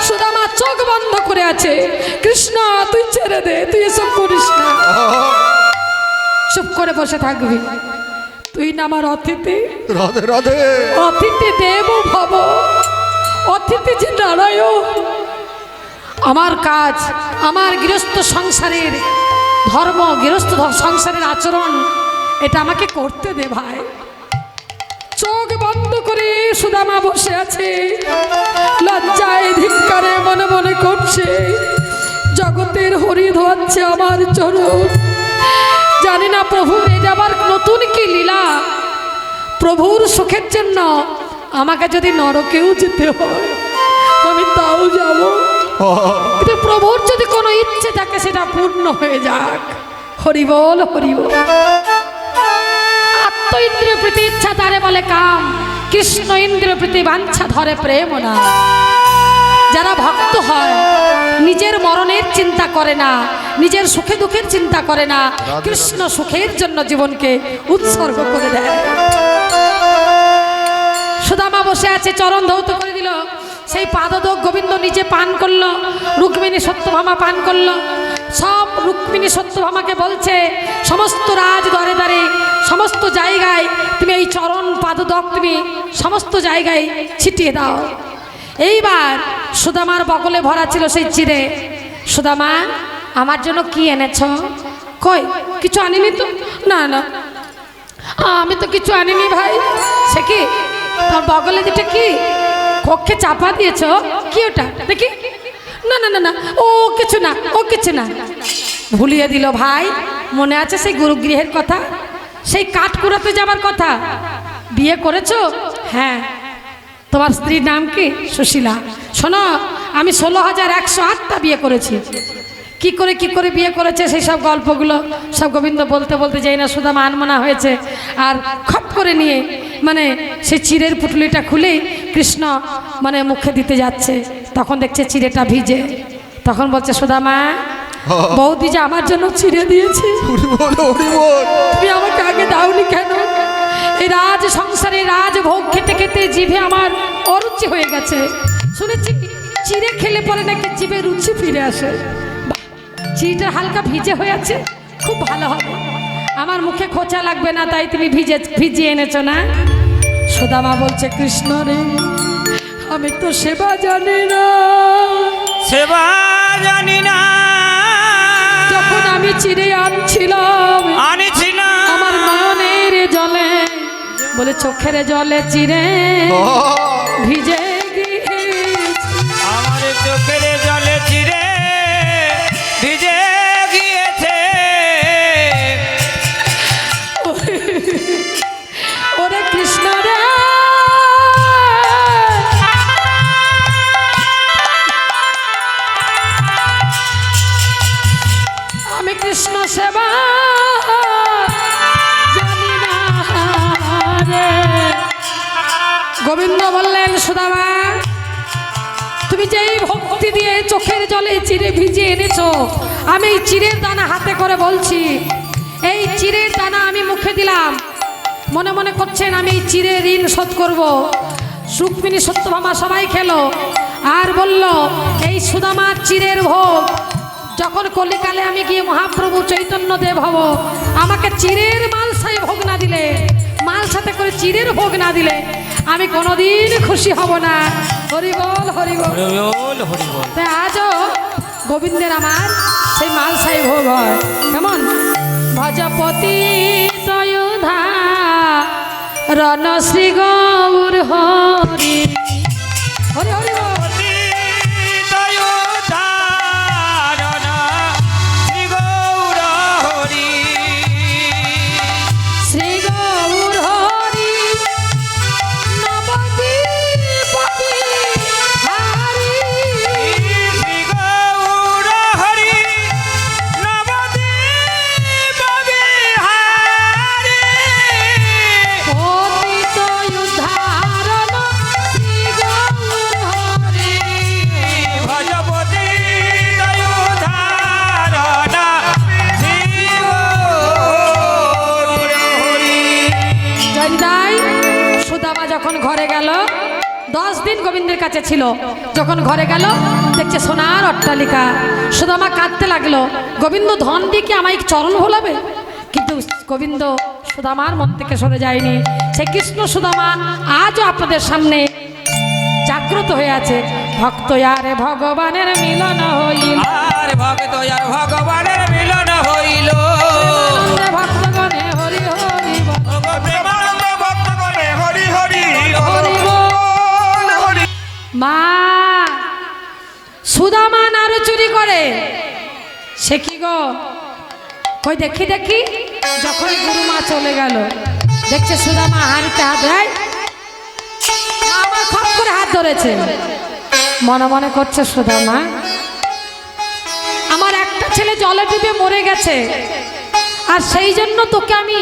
সুদামা চোখ বন্ধ করে আছে। কৃষ্ণ তুই ছেড়ে দে, তুই এসব করিস না, চুপ করে বসে থাকবি। তুই না আমার অতিথি, রাধে রাধে। অতিথি দেব ভব, অতিথি যে নারায়ণ। আমার কাজ, আমার গৃহস্থ সংসারের ধর্ম, গৃহস্থ সংসারের আচরণ, এটা আমাকে করতে দে ভাই। চোখ বন্ধ করে সুদামা বসে আছে, লজ্জায় ধিক্কারে মনে মনে করছে, জগতের হরি ধোয়াচ্ছে আমার চরণ। জানি না প্রভুর এটা আবার নতুন কি লীলা। প্রভুর সুখের জন্য আমাকে যদি নরকেও যেতে হয় আমি তাও যাব। কিন্তু প্রভুর যদি কোনো ইচ্ছে থাকে সেটা পূর্ণ হয়ে যাক। হরি বল, হরি বল। আত্ম ইন্দ্রিয় প্রীতি ইচ্ছা তারে বলে কাম, কৃষ্ণ ইন্দ্রিয় প্রীতি বাঞ্ছা ধরে প্রেম না। যারা ভক্ত হয় নিজের মরণের চিন্তা করে না, নিজের সুখে দুঃখের চিন্তা করে না, কৃষ্ণ সুখের জন্য জীবনকে উৎসর্গ করে দেয়। সুদামা বসে আছে, চরণ ধৌত করে দিল। সেই পাদদোক গোবিন্দ নিজে পান করলো, রুক্মিণী সত্যভামা পান করলো। সব রুক্মিণী সত্যভামাকে বলছে, সমস্ত রাজ দরে দরে সমস্ত জায়গায় তুমি এই চরণ পাদদক তুমি সমস্ত জায়গায় ছিটিয়ে দাও। এইবার সুদামার বগলে ভরা ছিল সেই চিড়ে। সুদামা আমার জন্য কি এনেছ? কই কিছু আনিনি তো? না না আমি তো কিছু আনিনি ভাই। সে কি তোর বগলে যেটা কি কক্ষে চাপা দিয়েছ? কি ওটা দেখি? না না না না ও কিছু না, ও কিছু না। ভুলিয়ে দিল ভাই। মনে আছে সেই গুরুগৃহের কথা, সেই কাঠ কুড়াতে যাবার কথা? বিয়ে করেছো? হ্যাঁ। তোমার স্ত্রীর নাম কি? সুশীলা। শোনো, আমি 16,108টা বিয়ে করেছি। কি করে বিয়ে করেছে সেই সব গল্পগুলো সব গোবিন্দ বলতে বলতে যাই না সুদামা আনমনা হয়েছে। আর খপ করে নিয়ে মানে সেই চিড়ের পুটুলিটা খুলেই কৃষ্ণ মানে মুখে দিতে যাচ্ছে, তখন দেখছে চিড়েটা ভিজে। তখন বলছে সুদামা, বৌদি যে আমার জন্য চিড়ে দিয়েছে, তুমি আমাকে আগে দাওনি কেন? এই রাজ সংসারে রাজভোগ খেতে খেতে জিভে আমার অরুচি হয়ে গেছে। শুনেছি চিড়ে খেলে পরে নাকি জিভে রুচি ফিরে আসে। চিড়িটা হালকা ভিজে হয়ে আছে, খুব ভালো হবে, আমার মুখে খোঁচা লাগবে না, তাই তুমি ভিজিয়ে এনেছো না? সুদামা বলছে, কৃষ্ণ রে আমি তো সেবা জানি না, সেবা জানি না। যখন আমি চিড়ে আনছিলাম আমার নয়নের জলে বলে চোখের জলে চিড়ে ভিজে গিয়েছে। আমার চোখের জলে চিড়ে ভিজে গিয়েছে। ওরে কৃষ্ণ রে আমি কৃষ্ণ সেবা জানি না রে। গোবিন্দ বললেন, সুদামা তুমি যেই ভক্তি দিয়ে চোখের জলে চিড়ে ভিজিয়ে এনেছো, আমি এই চিড়ের দানা হাতে করে বলছি, এই চিড়ের দানা আমি মুখে দিলাম, মনে মনে করছেন আমি এই চিড়ের ঋণ শোধ করবো। রুক্মিণী সত্যভামা সবাই খেলো আর বলল, এই সুদামার চিড়ের ভোগ যখন কলিকালে আমি গিয়ে মহাপ্রভু চৈতন্য দেব হব, আমাকে চিড়ের মালসায় ভোগ না দিলে, মাল সাথে করে চিড়ের ভোগ না দিলে আমি কোনোদিন খুশি হব না। হরি বল, হরি বল, হরি বল। তাই আজও গোবিন্দের আমার সেই মালসাই ভোগ হয়। কেমন? ভজপতি তয়োধা রণ শ্রী গৌর হরি হরি হরি বল। শ্রী গৌর হরি নবদ্বীপ বিহারী। শ্রী গৌর হরি নবদ্বীপ বিহারী। পতিত উদ্ধারণ শ্রী গৌর হরি। ভজপতি দয়োধারণ শ্রী গৌর হরি। জয়দাই সুদামা যখন ঘরে গেল, 10 দিন গোবিন্দের কাছে ছিল। যখন ঘরে গেল দেখছে সোনার অট্টালিকা। সুদামা কাঁদতে লাগলো, গোবিন্দ ধন দিয়ে কি আমায় চরণ ভোলাবে? কিন্তু গোবিন্দ সুদামার মন থেকে সরে যায়নি। সে কৃষ্ণ সুদামা আজও আপনাদের সামনে জাগ্রত হয়ে আছে। ভক্ত আরে ভগবানের মিলন হইল, আর ভক্ত আর ভগবানের মিলন হইল। ভক্তগণে হরি হরি বল। প্রেমানন্দ ভক্তগণে হরি হরি হরি বল। বল, হরি। মা সুদামা নাড়ু চুরি করে, সে কি গো? কই দেখি দেখি। যখন গুরুমা চলে গেল দেখছে সুদামা হাঁড়িতে হাত দেয়, আমার খপ করে হাত ধরেছে। মনে মনে করছে সুদামা, আমার একটা ছেলে জলে ডুবে মরে গেছে, আর সেই জন্য তোকে আমি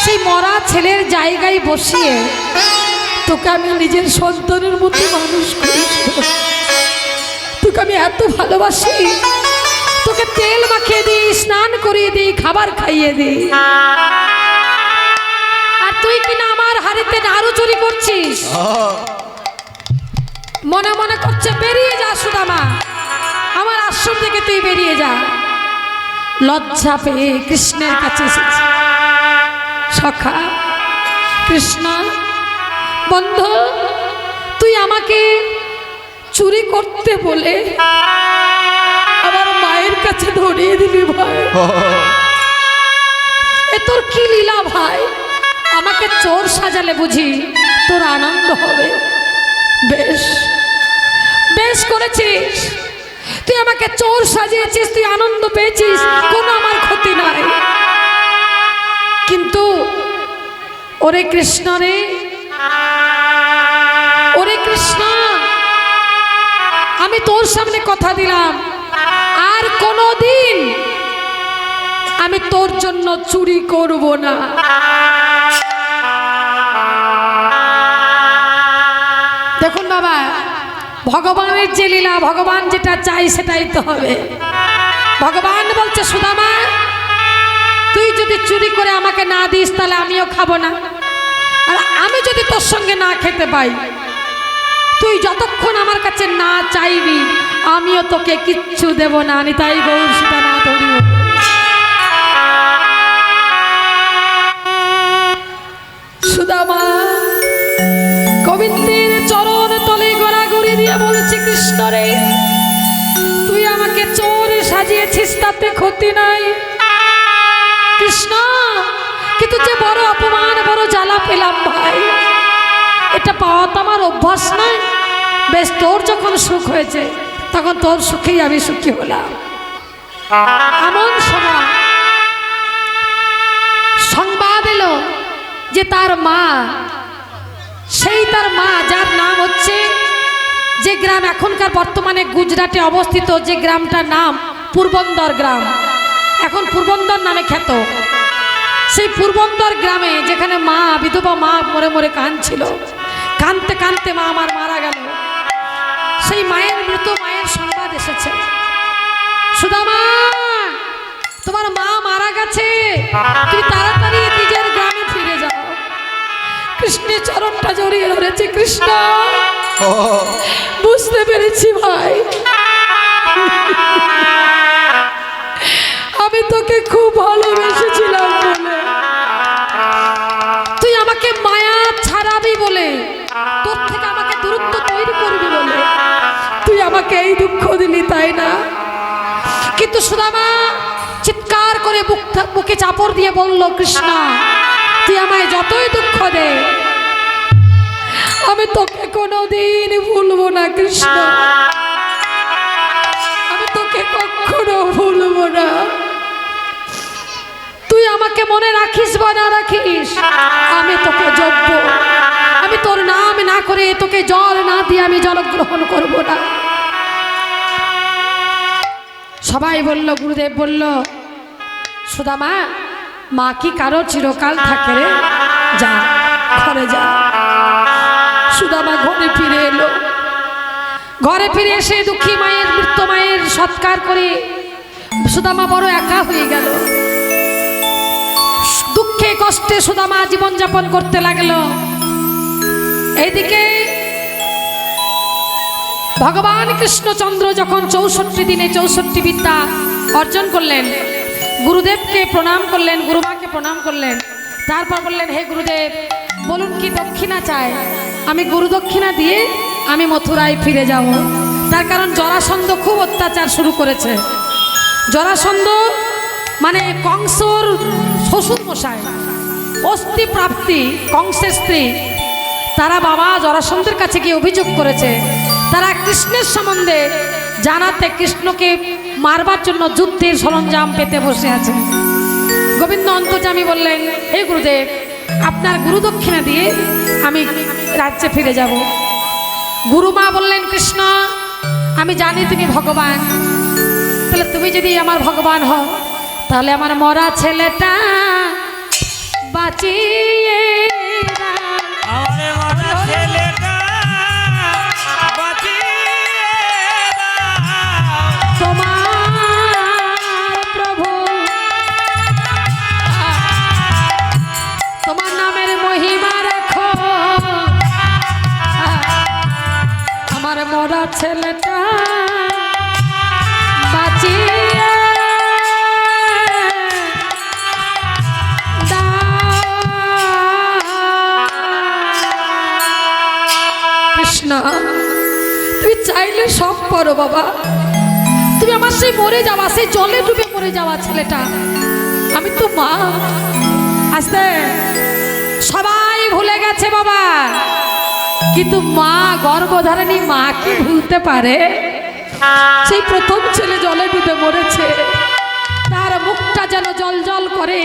সেই মরা ছেলের জায়গায় বসিয়ে তোকে আমি নিজের সন্তানের মতো মানুষ করি। তোকে আমি এত ভালোবাসি, তোকে তেল মাখিয়ে দিই, স্নান করিয়ে দিই, খাবার খাইয়ে দিই, আর তুই কিনা আমার হাড়িতে নাড়ু চুরি করছিস। মনে মনে করছে বেরিয়ে যা সুদামা, আমার আশ্রম থেকে তুই বেরিয়ে যা। লজ্জা পেয়ে কৃষ্ণের কাছে এসেছে। সখা কৃষ্ণ, বন্ধু, তুই আমাকে চুরি করতে বলে আমার মায়ের কাছে ধরিয়ে দিবি ভাই। এ তোর কি লীলা ভাই? আমাকে চোর সাজালে বুঝি তোর আনন্দ হবে? বেশ বেশ করেছিস, তুই আমাকে চোর সাজিয়েছিস, তুই আনন্দ পেয়েছিস, কোনো আমার ক্ষতি নাই। কিন্তু ওরে কৃষ্ণ রে, ওরে কৃষ্ণ, আমি তোর সামনে কথা দিলাম আর কোনোদিন আমি তোর জন্য চুরি করব না। দেখুন বাবা, ভগবানের যে লীলা, ভগবান যেটা চাই সেটাই তো হবে। ভগবান বলছে সুদামা, তুই যদি চুরি করে আমাকে না দিস তাহলে আমিও খাবো না, আর আমি যদি তোর সঙ্গে না খেতে পাই, তুই যতক্ষণ আমার কাছে না চাইবি আমিও তোকে কিচ্ছু দেব না। আমি তাই গৌর সীতা না ধরিব। সুদামা গোবিন্দের চরণ তলে গড়াগড়ি দিয়ে বলছে, কৃষ্ণ রে, তুই আমাকে চোর সাজিয়েছিস, তাতে ক্ষতি নাই কৃষ্ণ, কিন্তু যে বড় অপমান, বড় জ্বালা পেলাম ভাই, এটা পাওয়া তো আমার অভ্যাস নয়। বেশ, তোর যখন সুখ হয়েছে তখন তোর সুখেই আমি সুখী হলাম। এমন সময় সংবাদ এলো যে তার মা, সেই তার মা যার নাম হচ্ছে, যে গ্রাম এখনকার বর্তমানে গুজরাটে অবস্থিত, যে গ্রামটার নাম পূর্বন্দর গ্রাম, এখন পূর্বন্দর নামে খ্যাত, সেই পূর্বন্দর গ্রামে যেখানে মা, বিধবা মা মরে মরে কাঁদছিল, কাঁদতে কাঁদতে মা আমার মারা গেল, সেই মায়ের মৃত মায়ের সংবাদ এসেছে। সুদামা, তোমার মা মারা গেছে, তুমি তাড়াতাড়ি নিজের গ্রামে ফিরে যাও। কৃষ্ণের চরণটা জড়িয়ে ধরেছে। কৃষ্ণ, বুঝতে পেরেছি ভাই, আমি তোকে খুব ভালোবেসেছিলাম বলে, তুই আমাকে মায়া ছাড়াবি বলে, তোর থেকে আমাকে দূরত্ব তৈরি করবি বলে তুই আমাকে এই দুঃখ দিলি, তাই না? কিন্তু সুদামা চিৎকার করে বুকে চাপড় দিয়ে বলল, কৃষ্ণ, তুই আমায় যতই দুঃখ দে, আমি তোকে কোনোদিন ভুলবো না কৃষ্ণ, আমি তোকে কখনো ভুলবো না। তুই আমাকে মনে রাখিস বা না রাখিস, আমি তোকে জপব, আমি তোর নাম না করে তোকে জল না দিয়ে আমি জল গ্রহণ করব না। সবাই বলল, গুরুদেব বলল, সুদামা, মা কি কারো চিরকাল থাকে রে, যা ঘরে যা। সুদামা ঘরে ফিরে এলো। ঘরে ফিরে এসে দুঃখী মায়ের, মৃত মায়ের সৎকার করে সুদামা বড় একা হয়ে গেল। দুঃখে কষ্টে সুদামা জীবনযাপন করতে লাগলো। এইদিকে ভগবান কৃষ্ণচন্দ্র যখন 64 দিনে 64 বিদ্যা অর্জন করলেন, গুরুদেবকে প্রণাম করলেন, গুরুমাকে প্রণাম করলেন, তারপর বললেন, হে গুরুদেব, বলুন কি দক্ষিণা চায়, আমি গুরু দক্ষিণা দিয়ে আমি মথুরায় ফিরে যাব। তার কারণ জরাসন্ধ খুব অত্যাচার শুরু করেছে। জরাসন্ধ মানে কংসর শ্বশুর মশাই, অস্থি প্রাপ্তি কংসের স্ত্রী, তারা বাবা জরাসন্ধের কাছে গিয়ে অভিযোগ করেছে। তারা কৃষ্ণের সম্বন্ধে জানাতে কৃষ্ণকে মারবার জন্য যুদ্ধের সরঞ্জাম পেতে বসে আছে। গোবিন্দ অন্তর্যামী বললেন, হে গুরুদেব, আপনার গুরু দক্ষিণা দিয়ে আমি রাজ্যে ফিরে যাব। গুরুমা বললেন, কৃষ্ণ, আমি জানি তুমি ভগবান, তাহলে তুমি যদি আমার ভগবান হও, তাহলে আমার মরা ছেলেটা বাঁচিয়ে দাও। আমার মরা ছেলেটা বাঁচিয়ে দাও। তোমার প্রভু, তোমার নামের মহিমা রেখো, আমার মরা ছেলেটা বাঁচিয়ে কৃষ্ণ, তুমি চাইলে সব পারো বাবা। তুমি আমার সেই মরে যাওয়া, সেই জলে ডুবে মরে যাওয়া ছেলেটা, আমি তো মা। আস্তে সবাই ভুলে গেছে বাবা, কিন্তু মা, গর্ভধারিণী মা কি ভুলতে পারে? সেই প্রথম ছেলে জলে ডুবে মরেছে, তার মুখটা যেন জল জল করে।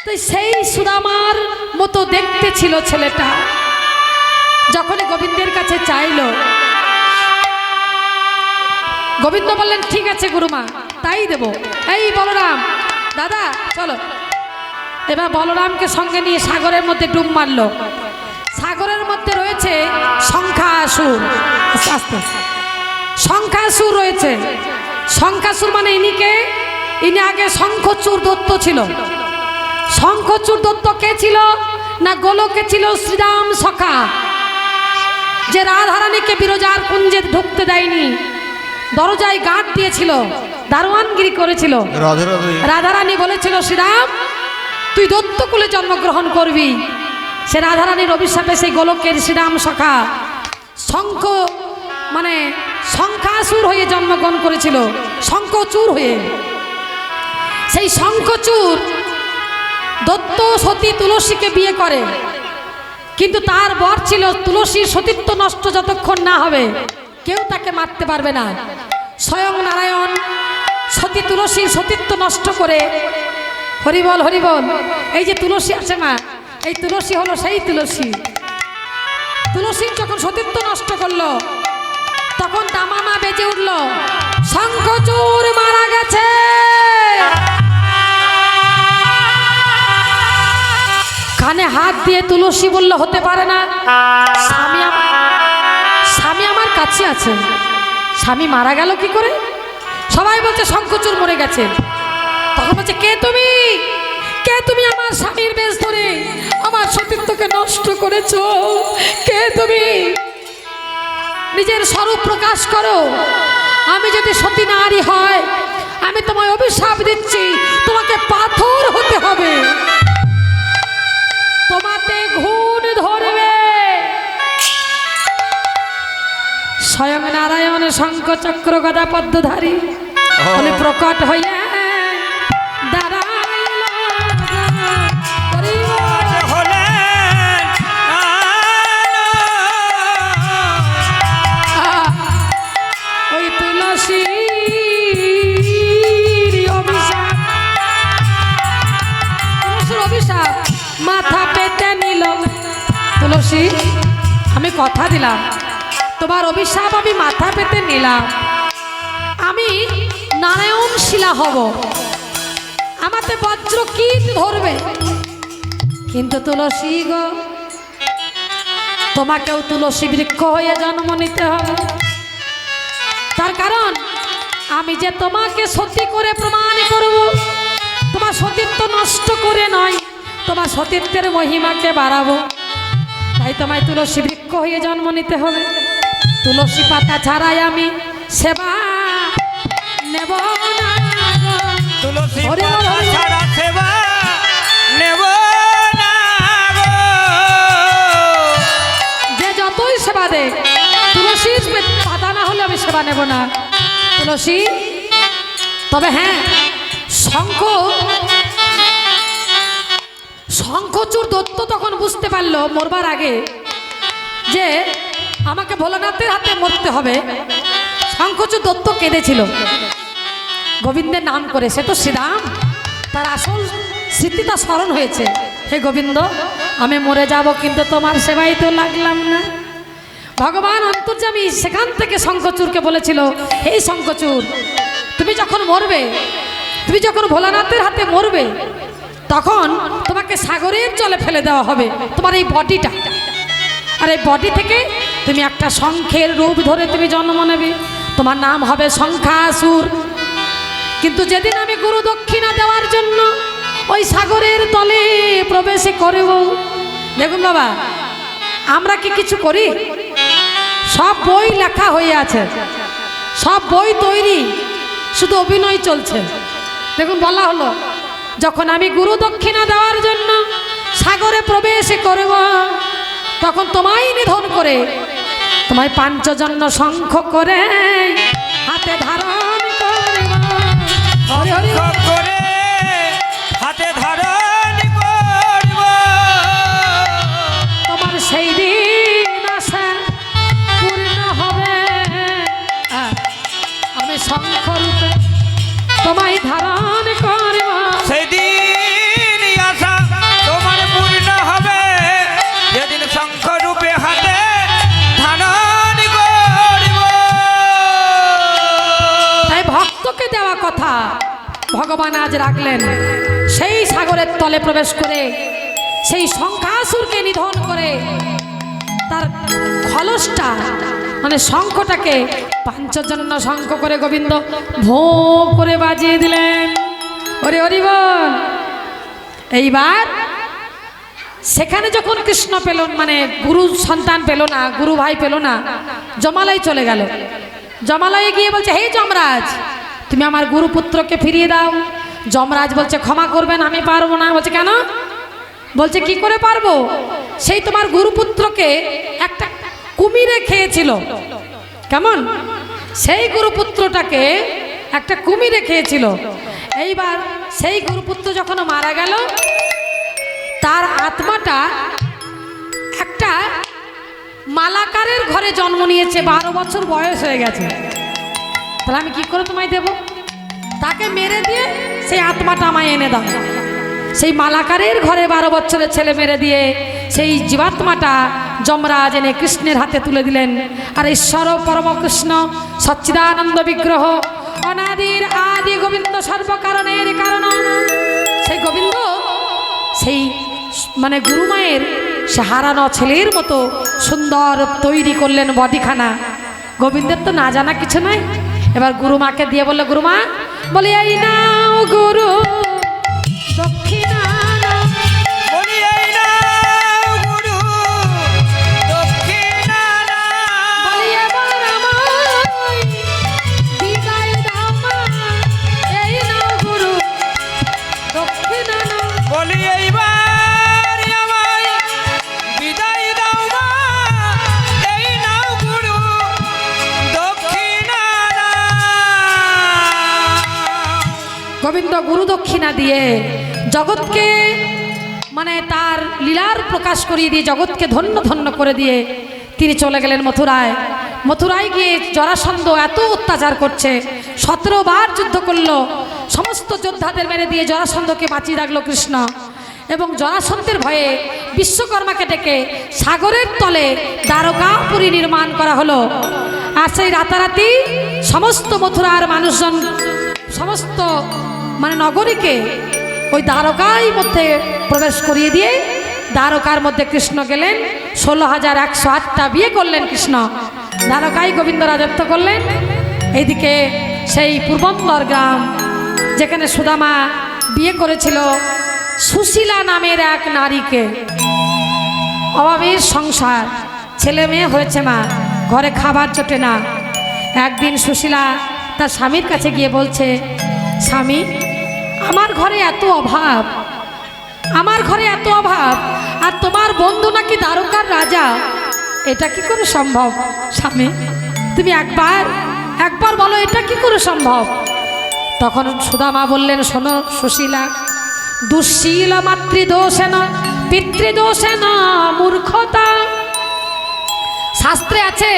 তো সেই সুদামার মতো দেখতে ছিল ছেলেটা। যখনই গোবিন্দের কাছে চাইল, গোবিন্দ বললেন, ঠিক আছে গুরুমা, তাই দেব। এই বলরাম, দাদা চলো। এবার বলরামকে সঙ্গে নিয়ে সাগরের মধ্যে ডুব মারল। সাগরের মধ্যে রয়েছে শঙ্খাসুর, আস্তে আস্তে শঙ্খাসুর রয়েছে। শঙ্খাসুর মানে ইনি আগে শঙ্খচূড় দত্ত ছিল। শঙ্খচূড় দত্ত কে ছিল না, গোলকে ছিল শ্রীরাম সখা, যে রাধারানীকে বিরজার কুঞ্জে ঢুকতে দেয়নি, দরজায় গাঁট দিয়েছিল, দারোয়ানগিরি করেছিল। রাধারানী বলেছিল, শ্রীরাম তুই দত্তকুলে জন্মগ্রহণ করবি। সে রাধারানীর অভিশাপে সেই গোলকের শ্রীরাম সখা শঙ্খ মানে শঙ্খাসুর হয়ে জন্মগ্রহণ করেছিল, শঙ্খচূড় হয়ে। সেই শঙ্খচূড় দত্ত সতী তুলসীকে বিয়ে করে, কিন্তু তার বর ছিল তুলসীর সতীত্ব নষ্ট যতক্ষণ না হবে কেউ তাকে মারতে পারবে না। স্বয়ং নারায়ণ সতী তুলসীর সতীত্ব নষ্ট করে, হরিবল হরিবল, এই যে তুলসী আছে মা, এই তুলসী হলো সেই তুলসী। তুলসীর যখন সতীত্ব নষ্ট করলো, তখন দামামা বেজে উঠল, শঙ্খচূড় মারা গেছে। কানে হাত দিয়ে তুলসী বলল, হতে পারে না, স্বামী আমার কাছে আছে, স্বামী মারা গেল কি করে? সবাই বলছে শঙ্খচূড় মরে গেছে। তখন বলছে, কে তুমি? কে তুমি আমার স্বামীর বেশ ধরে আমার সতীত্বকে নষ্ট করেছো? কে তুমি? নিজের স্বরূপ প্রকাশ করো। আমি যদি সতী নারী হয়, আমি তোমায় অভিশাপ দিচ্ছি, তোমাকে পাথর হতে হবে, তোমাতে ঘুণ ধরবে। স্বয়ং নারায়ণ শঙ্খ চক্র গদা পদ্মধারী বলে প্রকট হইয়া ওই তুলসী অভিশাপ মাথা পেতে নিল। তুলসী, আমি কথা দিলাম, তোমার অভিশাপ আমি মাথা পেতে নিলাম, আমি নারায়ণ শিলা হব, আমাতে বজ্র কীট ধরবে। কিন্তু তুলসী গো, তোমাকেও তুলসী বৃক্ষ হয়ে জন্ম নিতে হবে। তার কারণ আমি যে তোমাকে সতী করে প্রমাণ করব, তোমার সতীত্ব নষ্ট করে নয়, তোমার সতীত্বের মহিমাকে বাড়াবো, তাই তোমায় তুলসী বৃক্ষ হয়ে জন্ম নিতে হবে। তুলসী পাতা ছাড়াই আমি সেবা নেব না গো। তুলসী হরি বল, পাতা হরি বল। ছাড়া সেবা নেব না গো। যে যতই সেবা দে, তুলসীর পাতা না হলে আমি সেবা নেব না। তুলসী, তবে হ্যাঁ, শঙ্খচূড় দত্ত তখন বুঝতে পারলো মরবার আগে যে আমাকে ভোলানাথের হাতে মরতে হবে। শঙ্খচূড় দত্ত কেঁদেছিল গোবিন্দের নাম করে। সে তো শ্রীরাম, তার আসল স্মৃতিটা স্মরণ হয়েছে। হে গোবিন্দ, আমি মরে যাব, কিন্তু তোমার সেবাই তো লাগলাম না। ভগবান অন্তর্যামী সেখান থেকে শঙ্খচূড়কে বলেছিল, এই শঙ্খচূড়, তুমি যখন মরবে, তুমি যখন ভোলানাথের হাতে মরবে, তখন তোমাকে সাগরের জলে ফেলে দেওয়া হবে, তোমার এই বডিটা। আর এই বডি থেকে তুমি একটা শঙ্খের রূপ ধরে তুমি জন্ম নেবে, তোমার নাম হবে শঙ্খাসুর। কিন্তু যেদিন আমি গুরু দক্ষিণা দেওয়ার জন্য ওই সাগরের তলে প্রবেশ করব, দেখুন বাবা, আমরা কি কিছু করি? সব বই লেখা হয়ে আছে, সব বই তৈরি, শুধু অভিনয় চলছে। দেখুন, বলা হলো যখন আমি গুরু দক্ষিণা দেওয়ার জন্য সাগরে প্রবেশ করব, তখন তোমায় নিধন করে, তোমায় পাঞ্চজন্য শঙ্খ করে হাতে ধারণ করব। হরি হরি শঙ্খ করে হাতে ধারণ করব। তোমার সেই দিন আশা পূর্ণ হবে। আমি শঙ্খ রূপে তোমায় ধারণ করব। সেদিন আশা তোমার পূর্ণ হবে, যেদিন শঙ্খ রূপে হাতে ধারণ করব। তাই ভক্তকে দেওয়া কথা ভগবান আজ রাখলেন। সেই সাগরের তলে প্রবেশ করে, সেই শঙ্খাসুরকে নিধন করে, তার খলসটা মানে শঙ্খটাকে পাঞ্চজন্য শঙ্খ করে গোবিন্দ ভো করে বাজিয়ে দিলেন। ওরে হরি বল। এইবার সেখানে যখন কৃষ্ণ পেল, মানে গুরু সন্তান পেল না, গুরু ভাই পেল না, জমালয় চলে গেল। জমালয়ে গিয়ে বলছে, হে যমরাজ, তুমি আমার গুরুপুত্রকে ফিরিয়ে দাও। যমরাজ বলছে, ক্ষমা করবেন, আমি পারবো না। বলছে, কেন? বলছে, কি করে পারবো? সেই তোমার গুরুপুত্রকে একটা কুমিরে খেয়েছিল। কেমন? সেই গুরুপুত্রটাকে একটা কুমিরে খেয়েছিল। এইবার সেই গুরুপুত্র যখন মারা গেল, তার আত্মাটা একটা মালাকারের ঘরে জন্ম নিয়েছে, 12 বছর বয়স হয়ে গেছে। তাহলে আমি কি করে তোমায় দেব? তাকে মেরে দিয়ে সেই আত্মাটা আমায় এনে দাও। সেই মালাকারের ঘরে 12 বছরের ছেলে মেরে দিয়ে সেই জীবাত্মাটা যমরাজ এনে কৃষ্ণের হাতে তুলে দিলেন। আর ঈশ্বর পরম কৃষ্ণ সচ্চিদানন্দ বিগ্রহ, অনাদির আদি গোবিন্দ, সর্বকারণের কারণ, সেই গোবিন্দ সেই মানে গুরুমায়ের সে হারানো ছেলের মতো সুন্দর তৈরি করলেন বডিখানা। গোবিন্দের তো না জানা কিছু নাই। এবার গুরুমাকে দিয়ে বললো, গুরুমা, বলে এই নাও গুরু দক্ষিণা নাও। বলি এই নাও গুরু দক্ষিণা নাও। বলি এবার আমায় বিদায় দাও মা, এই নাও গুরু দক্ষিণা নাও। বলি এইবার আমায় বিদায় দাও মা, এই নাও গুরু দক্ষিণা নাও। গোবিন্দ গুরু দক্ষিণা দিয়ে জগৎকে মানে তার লীলার প্রকাশ করিয়ে দিয়ে জগৎকে ধন্য ধন্য করে দিয়ে তিনি চলে গেলেন মথুরায়। মথুরায় গিয়ে জরাসন্ধ এত অত্যাচার করছে, 17 বার যুদ্ধ করলো, সমস্ত যোদ্ধাদের মেরে দিয়ে জরাসন্ধকে বাঁচিয়ে রাখলো কৃষ্ণ। এবং জরাসন্ধের ভয়ে বিশ্বকর্মাকে ডেকে সাগরের তলে দ্বারকাপুরী নির্মাণ করা হলো। আর সেই রাতারাতি সমস্ত মথুরার মানুষজন, সমস্ত মানে নগরীকে ওই দ্বারকার মধ্যে প্রবেশ করিয়ে দিয়ে দ্বারকার মধ্যে কৃষ্ণ গেলেন। 16,108টা বিয়ে করলেন কৃষ্ণ। দ্বারকায় গোবিন্দ রাজত্ব করলেন। এইদিকে সেই পূর্বন্দর গ্রাম, যেখানে সুদামা বিয়ে করেছিল সুশীলা নামের এক নারীকে, অভাবের সংসার, ছেলে মেয়ে হয়েছে মা, ঘরে খাবার জোটে না। একদিন সুশীলা তার স্বামীর কাছে গিয়ে বলছে, স্বামী, আমার ঘরে এত অভাব, আমার ঘরে এত অভাব, আর তোমার বন্ধু নাকি দ্বারকার রাজা, এটা কি করে সম্ভব? স্বামী, তুমি একবার বলো, এটা কি করে সম্ভব? তখন সুদামা বললেন, শোনো সুশীলা, দুঃশীল মাতৃদোষেন পিতৃদোষেন মূর্খতা। শাস্ত্রে আছে,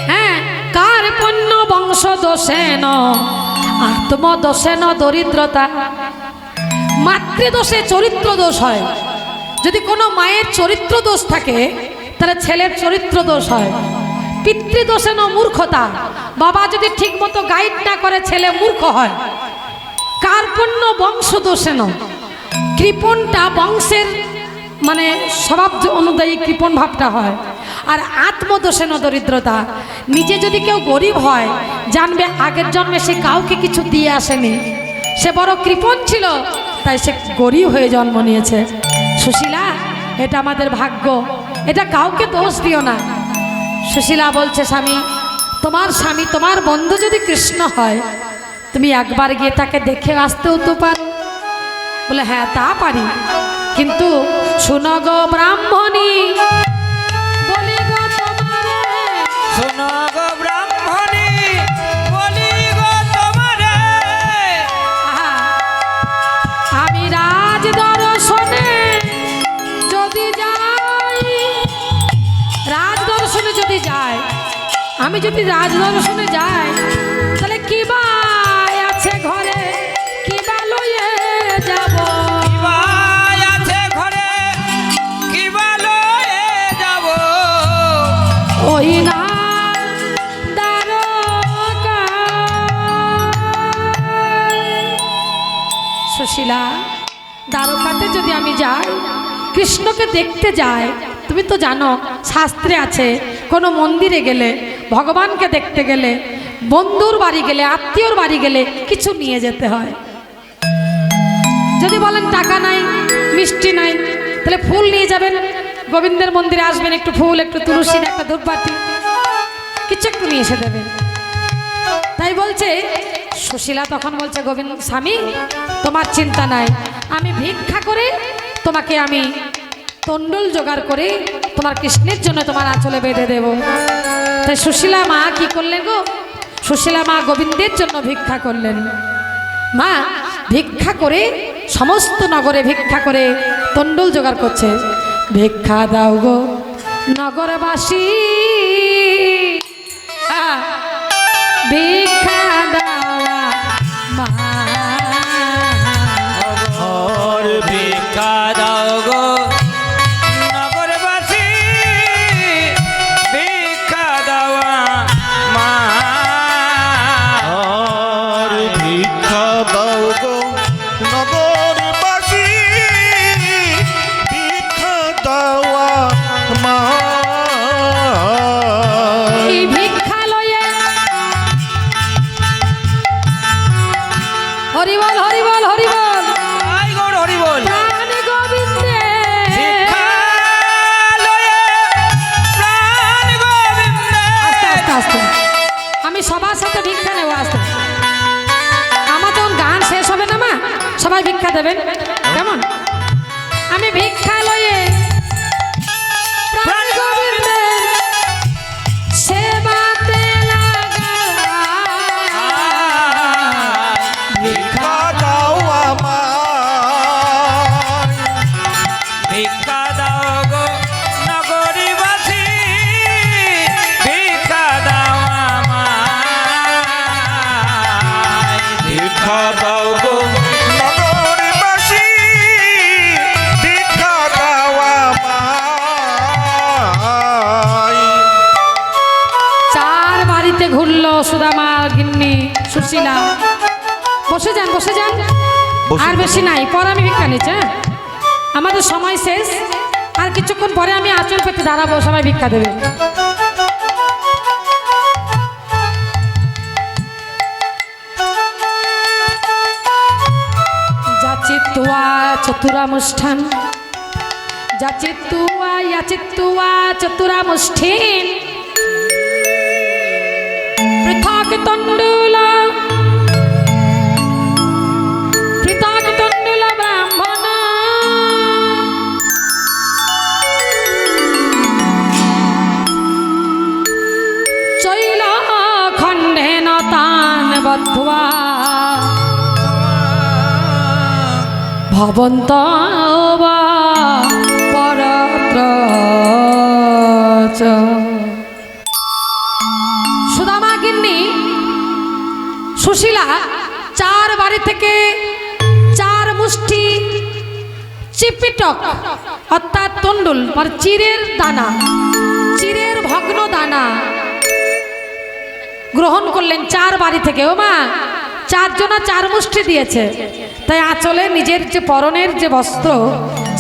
হ্যাঁ, কার পণ্য বংশ দোষেন আত্মদোষেন দরিদ্রতা। মাতৃদোষে চরিত্র দোষ হয়। যদি কোনো মায়ের চরিত্র দোষ থাকে তাহলে ছেলের চরিত্র দোষ হয়। পিতৃদোষেন মূর্খতা, বাবা যদি ঠিক মতো গাইড না করে ছেলে মূর্খ হয়। কার্পণ্য বংশ দোষেন, কৃপণটা বংশের মানে স্বভাব অনুযায়ী কৃপণ ভাবটা হয়। আর আত্মদোষেন দরিদ্রতা, নিজে যদি কেউ গরিব হয় জানবে আগের জন্মে সে কাউকে কিছু দিয়ে আসেনি, সে বড় কৃপণ ছিল, তাই সে গরিব হয়ে জন্ম নিয়েছে। সুশীলা, এটা আমাদের ভাগ্য, এটা কাউকে দোষ দিও না। সুশীলা বলছে, স্বামী, তোমার বন্ধু যদি কৃষ্ণ হয়, তুমি একবার গিয়ে তাকে দেখে আসতেও তো পারো। বলে, হ্যাঁ তা পারি, কিন্তু শুনো গো ব্রাহ্মণী, বলি গো তোমারে, শোনো গো ব্রাহ্মণী, বলি গো তোমারে, আহা, আমি রাজ দর্শনে যদি যাই, রাজ দর্শনে যদি যাই, আমি যদি রাজ দর্শনে যাই, তাহলে কি বা আছে ঘরে, কি বা লয়ে যাব, কিবা আছে ঘরে, কিবা লয়ে যাব, ওই না দ্বারকা। সুশীলা, দ্বারকাতে যদি আমি যাই, কৃষ্ণকে দেখতে যাই, তুমি তো জানো শাস্ত্রে আছে, কোনো মন্দিরে গেলে, ভগবানকে দেখতে গেলে, বন্ধুর বাড়ি গেলে, আত্মীয়র বাড়ি গেলে কিছু নিয়ে যেতে হয়। যদি বলেন টাকা নাই, মিষ্টি নাই, তাহলে ফুল নিয়ে যাবেন। গোবিন্দের মন্দিরে আসবেন, একটু ফুল, একটু তুলসী, একটা ধূপবাতি, কিছু একটু নিয়ে এসে দেবেন। তাই বলছে সুশীলা, তখন বলছে, গোবিন্দ স্বামী, তোমার চিন্তা নাই, আমি ভিক্ষা করে তোমাকে আমি তন্ডুল জোগাড় করে তোমার কৃষ্ণের জন্য তোমার আঁচলে বেঁধে দেব। তাই সুশীলা মা কি করলেন গো? সুশীলা মা গোবিন্দের জন্য ভিক্ষা করলেন। মা ভিক্ষা করে সমস্ত নগরে ভিক্ষা করে তন্ডুল জোগাড় করছে। ভিক্ষা দাও গো নগরবাসী, ভিক্ষা দাওয়া মা, ওর ভিক্ষা দাও গো নগরবাসী, ভিক্ষা দাওয়া মা, আর ভিক্ষা দাও গো নগরবাসী, ভিক্ষা দাওয়া মা। এই ভিক্ষা লয়ে হরিবল হরিবল হরিবল, আই গৌর হরি বল। প্রাণ গোবিন্দে, ভিক্ষা লয়ে প্রাণ গোবিন্দে। আস্তে আস্তে আস্তে, আমি সবার সাথে ভিক্ষা নেব আস্তে। আমার তখন গান শেষ হবে না মা, সবাই ভিক্ষা দেবেন কেমন? আমি ভিক্ষা লয়ে প্রাণ গোবিন্দে সেবাতে লাগা, ভিক্ষা দাওয়া মা, ভিক্ষা দাও গো নগরীবাসী, ভিক্ষা দাও আমায়, ভিক্ষা দাও গো নগরবাসী, ভিক্ষা দাওয়া মা। চার বাড়িতে ঘুরলো সুদামা গিন্নি সুশীলা। বসে যান বসে যান, আর বেশি নাই, পরে আমি ভিক্ষা নিচ্ছি। হ্যাঁ, আমাদের সময় শেষ, আর কিছুক্ষণ পরে আমি আঁচল পেতে দাঁড়াবো, সবাই ভিক্ষা দেবে। যাচিত্তুয়া চতুরানুষ্ঠান, যাচিত্তুয়া ইয়াচিত্তুয়া চতুরানুষ্ঠিন, পৃথক তণ্ডুলা পৃথক তণ্ডুলা ব্রাহ্মণ চৈল খণ্ডেন তান বদ্ধা ভবন্ত বা পরত্র চ। সুদামা গিন্নি সুশীলা চার বাড়ি থেকে চার মুষ্টি চিপিটক অর্থাৎ তন্ডুল মানে চিরের দানা, চিরের ভগ্ন দানা গ্রহণ করলেন চার বাড়ি থেকে। ও মা, চারজনা চার মুষ্টি দিয়েছে, তাই আঁচলে নিজের যে পরনের যে বস্ত্র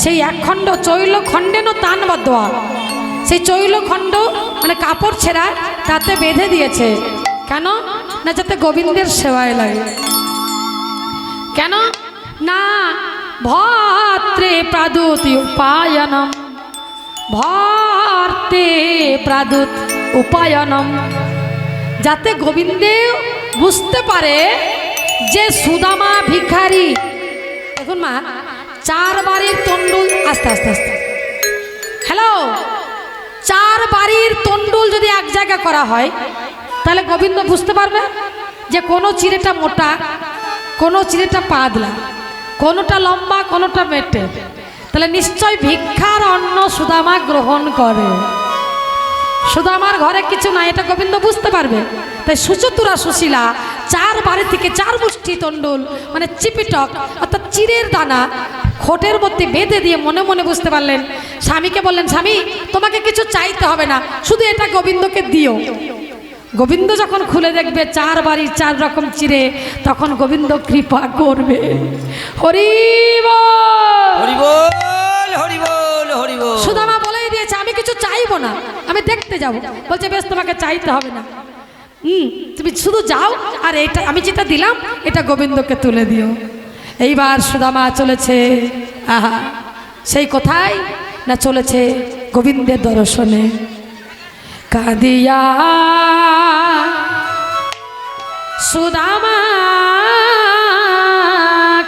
সেই এক খণ্ড চৈল খণ্ডেনও তান বদ্ধা, সেই চৈল খণ্ড মানে কাপড় ছেঁড়া তাতে বেঁধে দিয়েছে। কেন না যাতে গোবিন্দের সেবায় লাগে। কেন না ভর্তে প্রাদুত উপায়নম, ভর্তে প্রাদুত উপায়নম, যাতে গোবিন্দেও বুঝতে পারে যে সুদামা ভিখারি। দেখুন মা, চার বাড়ির তন্ডুল আস্তে আস্তে আস্তে হ্যালো, চার বাড়ির তন্ডুল যদি এক জায়গা করা হয় তাহলে গোবিন্দ বুঝতে পারবে যে কোনো চিড়েটা মোটা, কোনো চিড়েটা পাতলা, কোনোটা লম্বা, কোনোটা মেটে। তাহলে নিশ্চয় ভিক্ষার অন্ন সুদামা গ্রহণ করে। সুদামার ঘরে কিছু নাই, এটা গোবিন্দ বুঝতে পারবে। তাই সুচতুরা সুশীলা চার বাড়ি থেকে চার মুষ্টি তন্ডুল মানে চিপিটক অর্থাৎ চিরের দানা খোটের মধ্যে বেঁধে দিয়ে মনে মনে বুঝতে পারলেন। স্বামীকে বললেন, স্বামী তোমাকে কিছু চাইতে হবে না, শুধু এটা গোবিন্দকে দিও। গোবিন্দ যখন খুলে দেখবে চার বাড়ির চার রকম চিরে, তখন গোবিন্দ কৃপা করবে। হরি বল, হরি বল, হরি বল, হরি বল। সুদামা বলেই দিয়েছে আমি কিছু চাইবো না, আমি দেখতে যাব। বলছে বেশ, তোমাকে চাইতে হবে না, তুমি শুধু যাও আর এটা আমি যেটা দিলাম এটা গোবিন্দকে তুলে দিও। এইবার সুদামা চলেছে, আহা সেই কোথায় না চলেছে গোবিন্দের দর্শনে। কাঁদিয়া সুদামা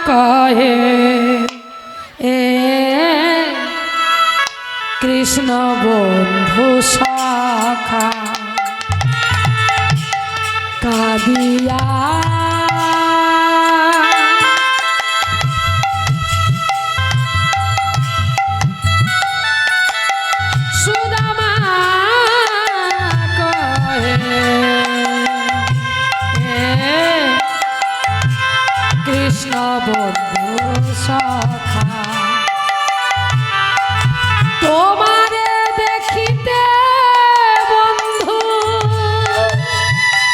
কহে এ কৃষ্ণ বন্ধু সখা, কাঁদিয়া সুদামা কহে কৃষ্ণ বন্ধু সখা, তোমারে দেখিতে বন্ধু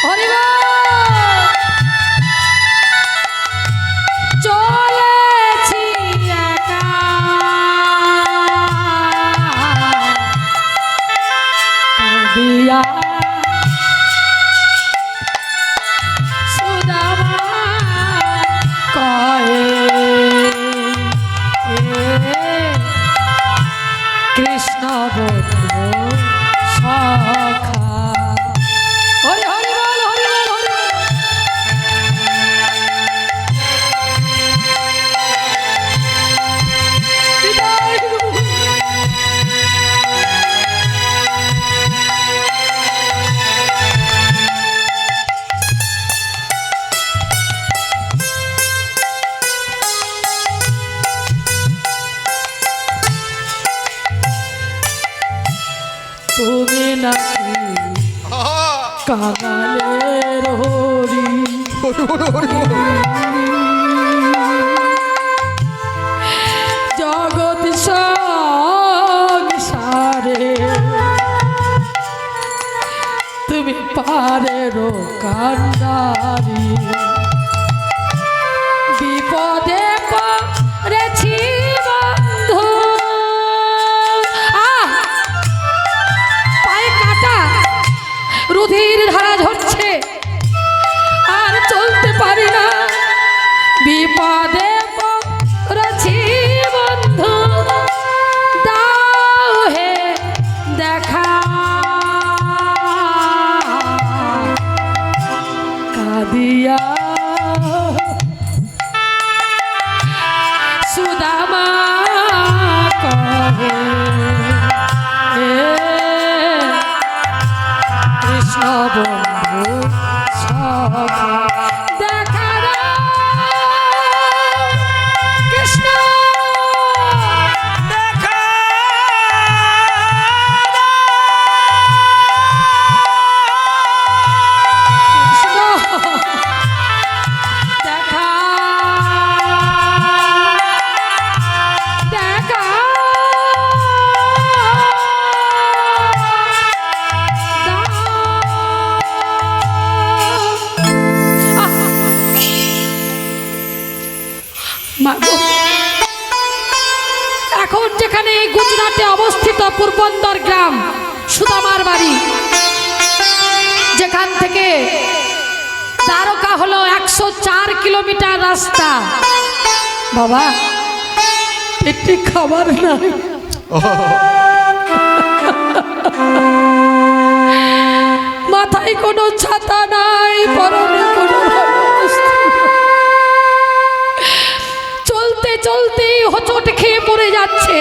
হরি বল, চলেছি একা, কাঁদিয়া সুদামা কহে কৃষ্ণ বন্ধু সখা। হরি হরি বল, হরি বল, হরি বল। বিদায়। তুমি নাকি কাঙালের হরি, জগৎ সংসারে তুমি পারেরো কান্ডারি, বিপদে পড়েছি বন্ধু। রুধির ধারা ঝরছে, আর চলতে পারি না, বিপদে পড়েছি বন্ধু, দাও হে দেখা। গুজরাটে অবস্থিত পূর্বন্দর গ্রাম সুদামার বাড়ি, যেখান থেকে দ্বারকা হলো 104 কিলোমিটার রাস্তা। বাবা পেটে খাবার নাই, মাথায় কোনো ছাতা নাই, পরনে কোনো বস্ত্র। চলতে চলতে হোঁচট খেয়ে পড়ে যাচ্ছে,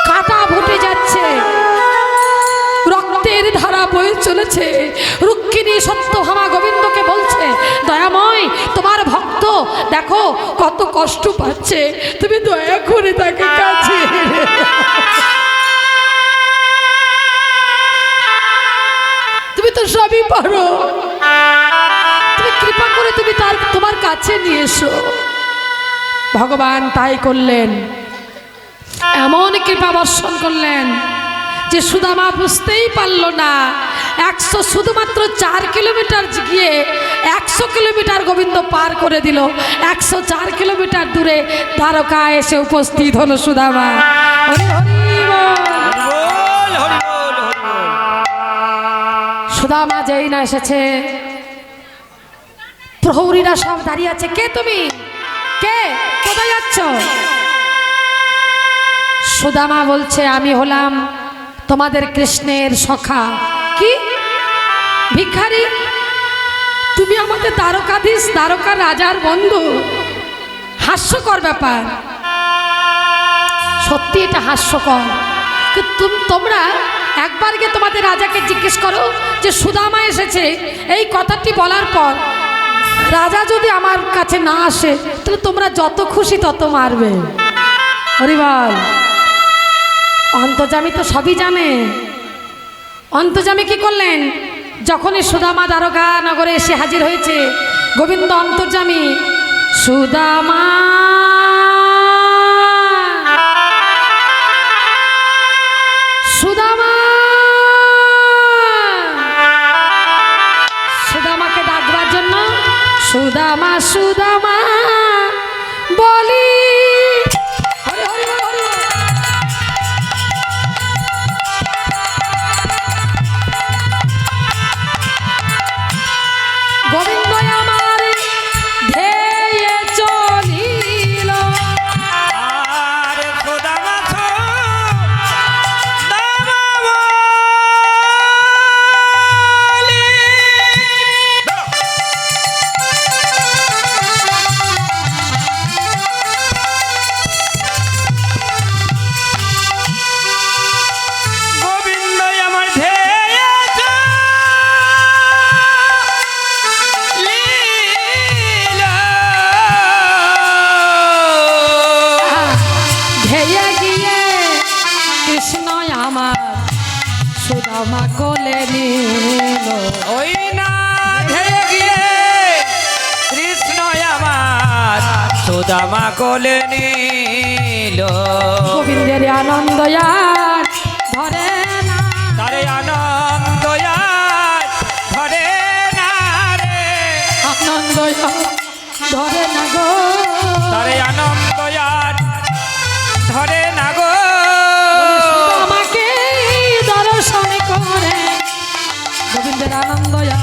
কাটা ফুটে যাচ্ছে, রক্তের ধারা বয়ে চলেছে। রুক্মিণী সত্যভামা গোবিন্দকে বলছে, দয়াময় তোমার ভক্ত দেখো কত কষ্ট পাচ্ছে, তুমি দয়া করে তাকে কাছে তুমি তো সবই পারো, তুমি কৃপা করে তুমি তোমার কাছে নিয়ে এসো। ভগবান তাই করলেন, এমন কৃপা বর্ষণ করলেন যে সুদামা বুঝতেই পারল না। 100 শুধুমাত্র 4 কিলোমিটার গিয়ে 100 কিলোমিটার গোবিন্দ পার করে দিল। 104 কিলোমিটার দূরে দ্বারকা এসে উপস্থিত হলো সুদামা। হরি হরি বল। হরি বল, হরি বল, হরি বল। সুদামা যেই না এসেছে, প্রহরীরা সব দাঁড়িয়ে আছে। কে তুমি? কে? কোথায় যাচ্ছ? সুদামা বলছে, আমি হলাম তোমাদের কৃষ্ণের সখা। কি ভিখারি? তুমি আমাদের দ্বারকাধীশ, দ্বারকা রাজার বন্ধু? হাস্যকর ব্যাপার, সত্যি এটা হাস্যকর। তোমরা একবার গিয়ে তোমাদের রাজাকে জিজ্ঞেস করো যে সুদামা এসেছে, এই কথাটি বলার পর রাজা যদি আমার কাছে না আসে তাহলে তোমরা যত খুশি তত মারবে। হরিবল। অন্তর্যামী তো সবই জানে। অন্তর্যামী কি করলেন? যখনই সুদামা দ্বারকা নগরে এসে হাজির হয়েছে, গোবিন্দ অন্তর্যামী সুদামা সুদামা সুদামাকে ডাকবার জন্য সুদামা সুদামা বলি। হরি হরি বল, হরি বল। গোবিন্দ আমার ধেয়ে চলিল, আর সুদামা সুদামা বলি। গোবিন্দ আমার ধেয়ে ধেয়ে গিয়ে কৃষ্ণ আমার সুদামা কোলে নিল। ওই না ধেয়ে গিয়ে কৃষ্ণ আমার সুদামা কোলে নিল। গোবিন্দের আনন্দ আর ধরে না, তারে আনন্দ আর ধরে না রে, আনন্দ আর ধরে না গো, তারে আনন্দ আর ধরে না গো। আমাকে দর্শন করে গোবিন্দের আনন্দ আর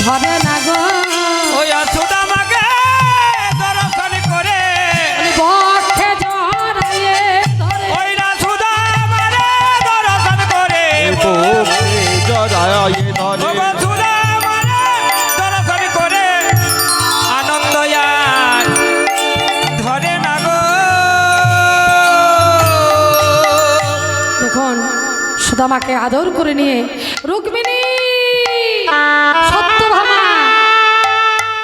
ধরে না গো। ওই সুদামাকে দর্শন করে বক্ষে জড়াইয়ে ধরে, ওই না সুদামারে দর্শন করে জড়ায় ধরে ভগবান সুদামারে দর্শন করে আনন্দ আর ধরে না গো। দেখুন সুদামাকে আদর করে নিয়ে রুক্মিণী সত্যভামা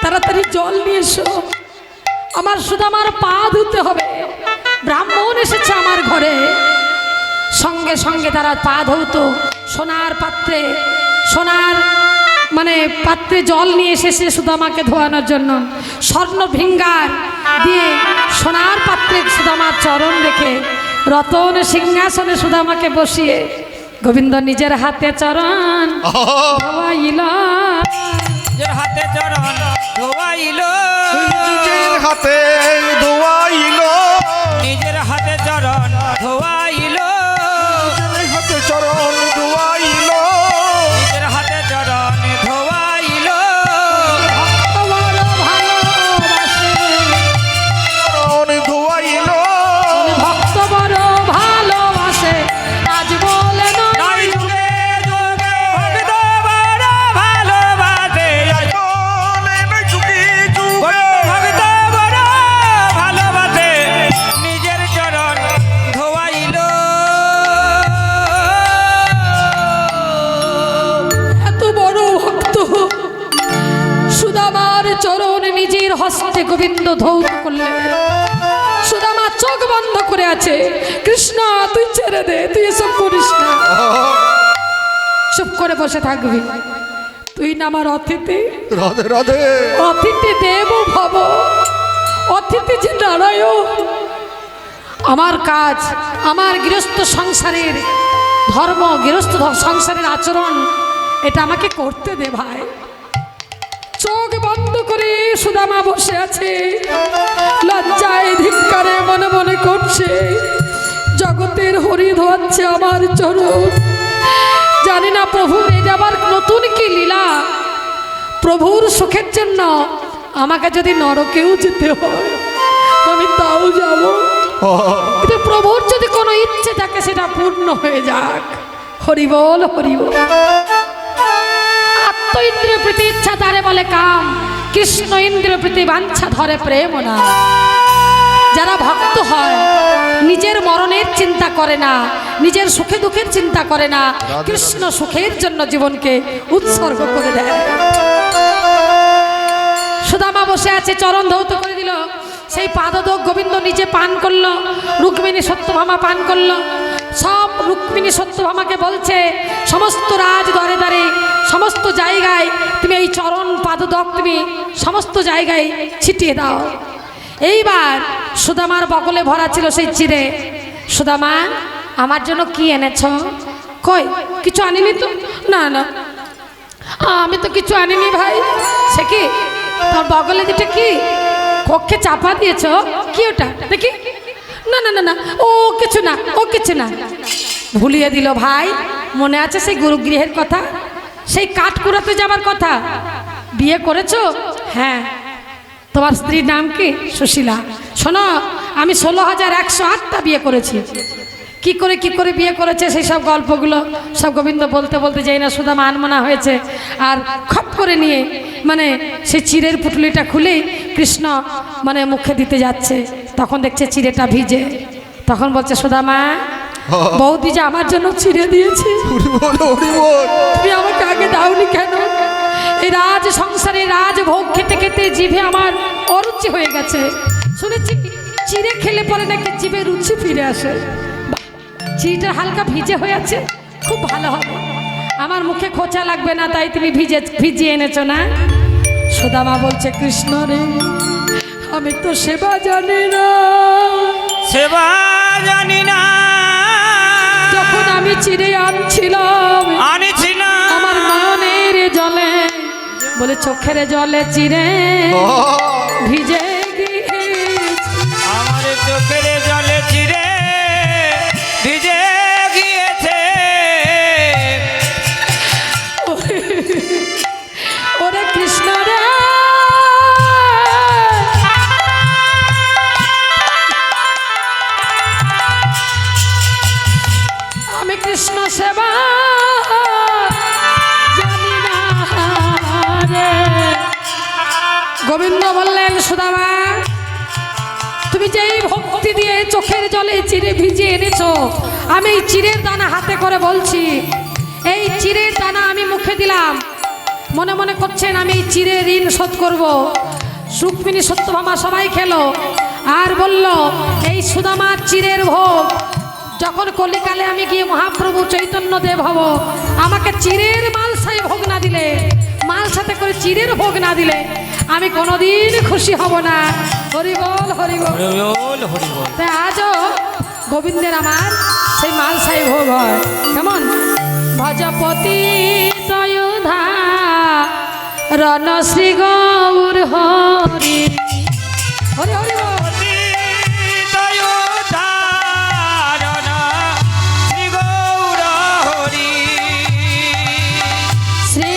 তাড়াতাড়ি জল নিয়ে এসো, আমার সুদামার পা ধুতে হবে, ব্রাহ্মণ এসেছে আমার ঘরে। সঙ্গে সঙ্গে তারা পা ধৌতো সোনার পাত্রে, সোনার পাত্রে জল নিয়ে এসেছে সুদামাকে ধোয়ানোর জন্য। স্বর্ণ ভিঙ্গার দিয়ে সোনার পাত্রে সুদামার চরণ রেখে রতন সিংহাসনে সুদামাকে বসিয়ে গোবিন্দ নিজের হাতে চরণ ধোয়াইল, নিজের হাতে চরণ ধোয়াইল, নিজের হাতে ধোয়াইল, নিজের হাতে চরণ ধোয়াইল। চরণ নিজের হস্তে গোবিন্দ ধৌত করলেন। সুদামা চোখ বন্ধ করে আছে। কৃষ্ণ তুই ছেড়ে দে, তুই এসব করিস না, চুপ করে বসে থাকবি। তুই না আমার অতিথি, রাধে রাধে। অতিথি দেব ভব, অতিথি যে নারায়ণ। আমার কাজ, আমার গৃহস্থ সংসারের ধর্ম, গৃহস্থ সংসারের আচরণ, এটা আমাকে করতে দে ভাই। চোখ বন্ধ করে সুদামা বসে আছে, লজ্জায় ধিক্কারে মনে মনে করছে, জগতের হরি ধোয়াচ্ছে আমার চরণ। জানি না প্রভু এটা আবার নতুন কি লীলা। প্রভুর সুখের জন্য আমাকে যদি নরকেও যেতে হয় আমি তাও যাব, কিন্তু প্রভুর যদি কোনো ইচ্ছে থাকে সেটা পূর্ণ হয়ে যাক। হরি বল, হরি বল। আত্ম ইন্দ্রিয় প্রীতি ইচ্ছা তারে বলে কাম, কৃষ্ণ ইন্দ্রিয় প্রীতি বাঞ্ছা ধরে প্রেম না। যারা ভক্ত হয় নিজের মরণের চিন্তা করে না, নিজের সুখে দুঃখের চিন্তা করে না, কৃষ্ণ সুখের জন্য জীবনকে উৎসর্গ করে দেয়। সুদামা বসে আছে, চরণ ধৌত করে দিল। সেই পাদদোক গোবিন্দ নিজে পান করলো, রুক্মিণী সত্যভামা পান করলো। সব রুক্মিণী সত্যভামাকে বলছে, সমস্ত রাজ দরে দরে সমস্ত জায়গায় তুমি এই চরণ পাদদোক তুমি সমস্ত জায়গায় ছিটিয়ে দাও। এইবার সুদামার বগলে ভরা ছিল সেই চিড়ে। সুদামা আমার জন্য কি এনেছ? কই কিছু আনিনি তো? না না আমি তো কিছু আনিনি ভাই। সে কি তোর বগলে যেটা কি কক্ষে চাপা দিয়েছ? কি ওটা দেখি? না না না না ও কিছু না, ও কিছু না। ভুলিয়ে দিল ভাই। মনে আছে সেই গুরুগৃহের কথা, সেই কাঠকুড়াতে যাবার কথা? বিয়ে করেছো? হ্যাঁ। তোমার স্ত্রীর নাম কি? সুশীলা। শোনো, আমি 16,108টা বিয়ে করেছি। কি করে বিয়ে করেছে সেই সব গল্পগুলো সব গোবিন্দ বলতে বলতে যাই না সুদামা আনমনা হয়েছে। আর খপ করে নিয়ে মানে সেই চিড়ের পুটলিটা খুলেই কৃষ্ণ মানে মুখে দিতে যাচ্ছে, তখন দেখছে চিড়েটা ভিজে। তখন বলছে সুদামা, বৌদি যে আমার জন্য চিড়ে দিয়েছে, তুমি আমাকে আগে দাওনি কেন? এই রাজ সংসারে রাজভোগ খেতে খেতে জিভে আমার অরুচি হয়ে গেছে। শুনেছি চিড়ে খেলে পরে নাকি জিভে রুচি ফিরে আসে। চিড়িটা হালকা ভিজে হয়ে আছে, খুব ভালো হবে, আমার মুখে খোঁচা লাগবে না, তাই তুমি ভিজিয়ে এনেছো না? সুদামা বলছে, কৃষ্ণ রে আমি তো সেবা জানি না, সেবা জানি না। যখন আমি চিড়ে আনছিলাম আমার নয়নের জলে বলে চোখের জলে চিড়ে ভিজে গিয়েছে। আমার চোখের জলে চিড়ে ভিজে গিয়েছে। ওরে কৃষ্ণ রে আমি কৃষ্ণ সেবা জানি না রে। গোবিন্দ বললেন, সুদামা তুমি যেই ভক্তি দিয়ে চোখের জলে চিড়ে ভিজিয়ে এনেছো, আমি এই চিড়ের দানা হাতে করে বলছি, এই চিড়ের দানা আমি মুখে দিলাম, মনে মনে করছেন আমি এই চিড়ের ঋণ শোধ করবো। রুক্মিণী সত্যভামা সবাই খেলো আর বলল, এই সুদামার চিড়ের ভোগ যখন কলিকালে আমি গিয়ে মহাপ্রভু চৈতন্য দেব হব, আমাকে চিড়ের মালসায় ভোগ না দিলে, মালসাতে করে চিড়ের ভোগ না দিলে আমি কোনোদিন খুশি হব না। হরি বল, হরি বল, হরি বল। তাই আজও গোবিন্দের আমার সেই মালসায় ভোগ হয়। কেমন? ভজপতি তয়োধা রণ শ্রী গৌর হরি হরি হরি বল। শ্রী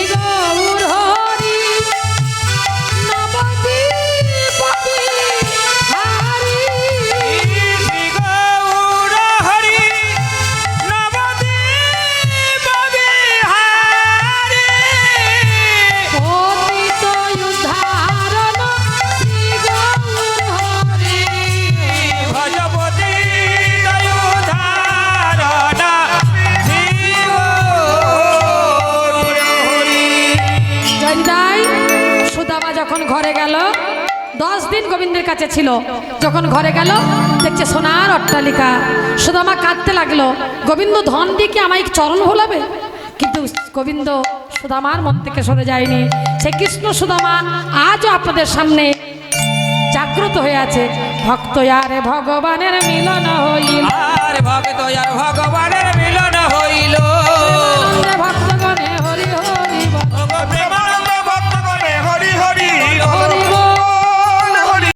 10 দিন গোবিন্দের কাছে ছিল। যখন ঘরে গেল দেখছে সোনার অট্টালিকা। সুদামা কাঁদতে লাগলো, গোবিন্দ ধন দিয়ে কি আমায় চরণ ভোলাবে? কিন্তু গোবিন্দ সুদামার মন থেকে সরে যায়নি। সে কৃষ্ণ সুদামা আজও আপনাদের সামনে জাগ্রত হয়ে আছে। ভক্ত আরে ভগবানের মিলন হইল, আর ভক্ত আর ভগবানের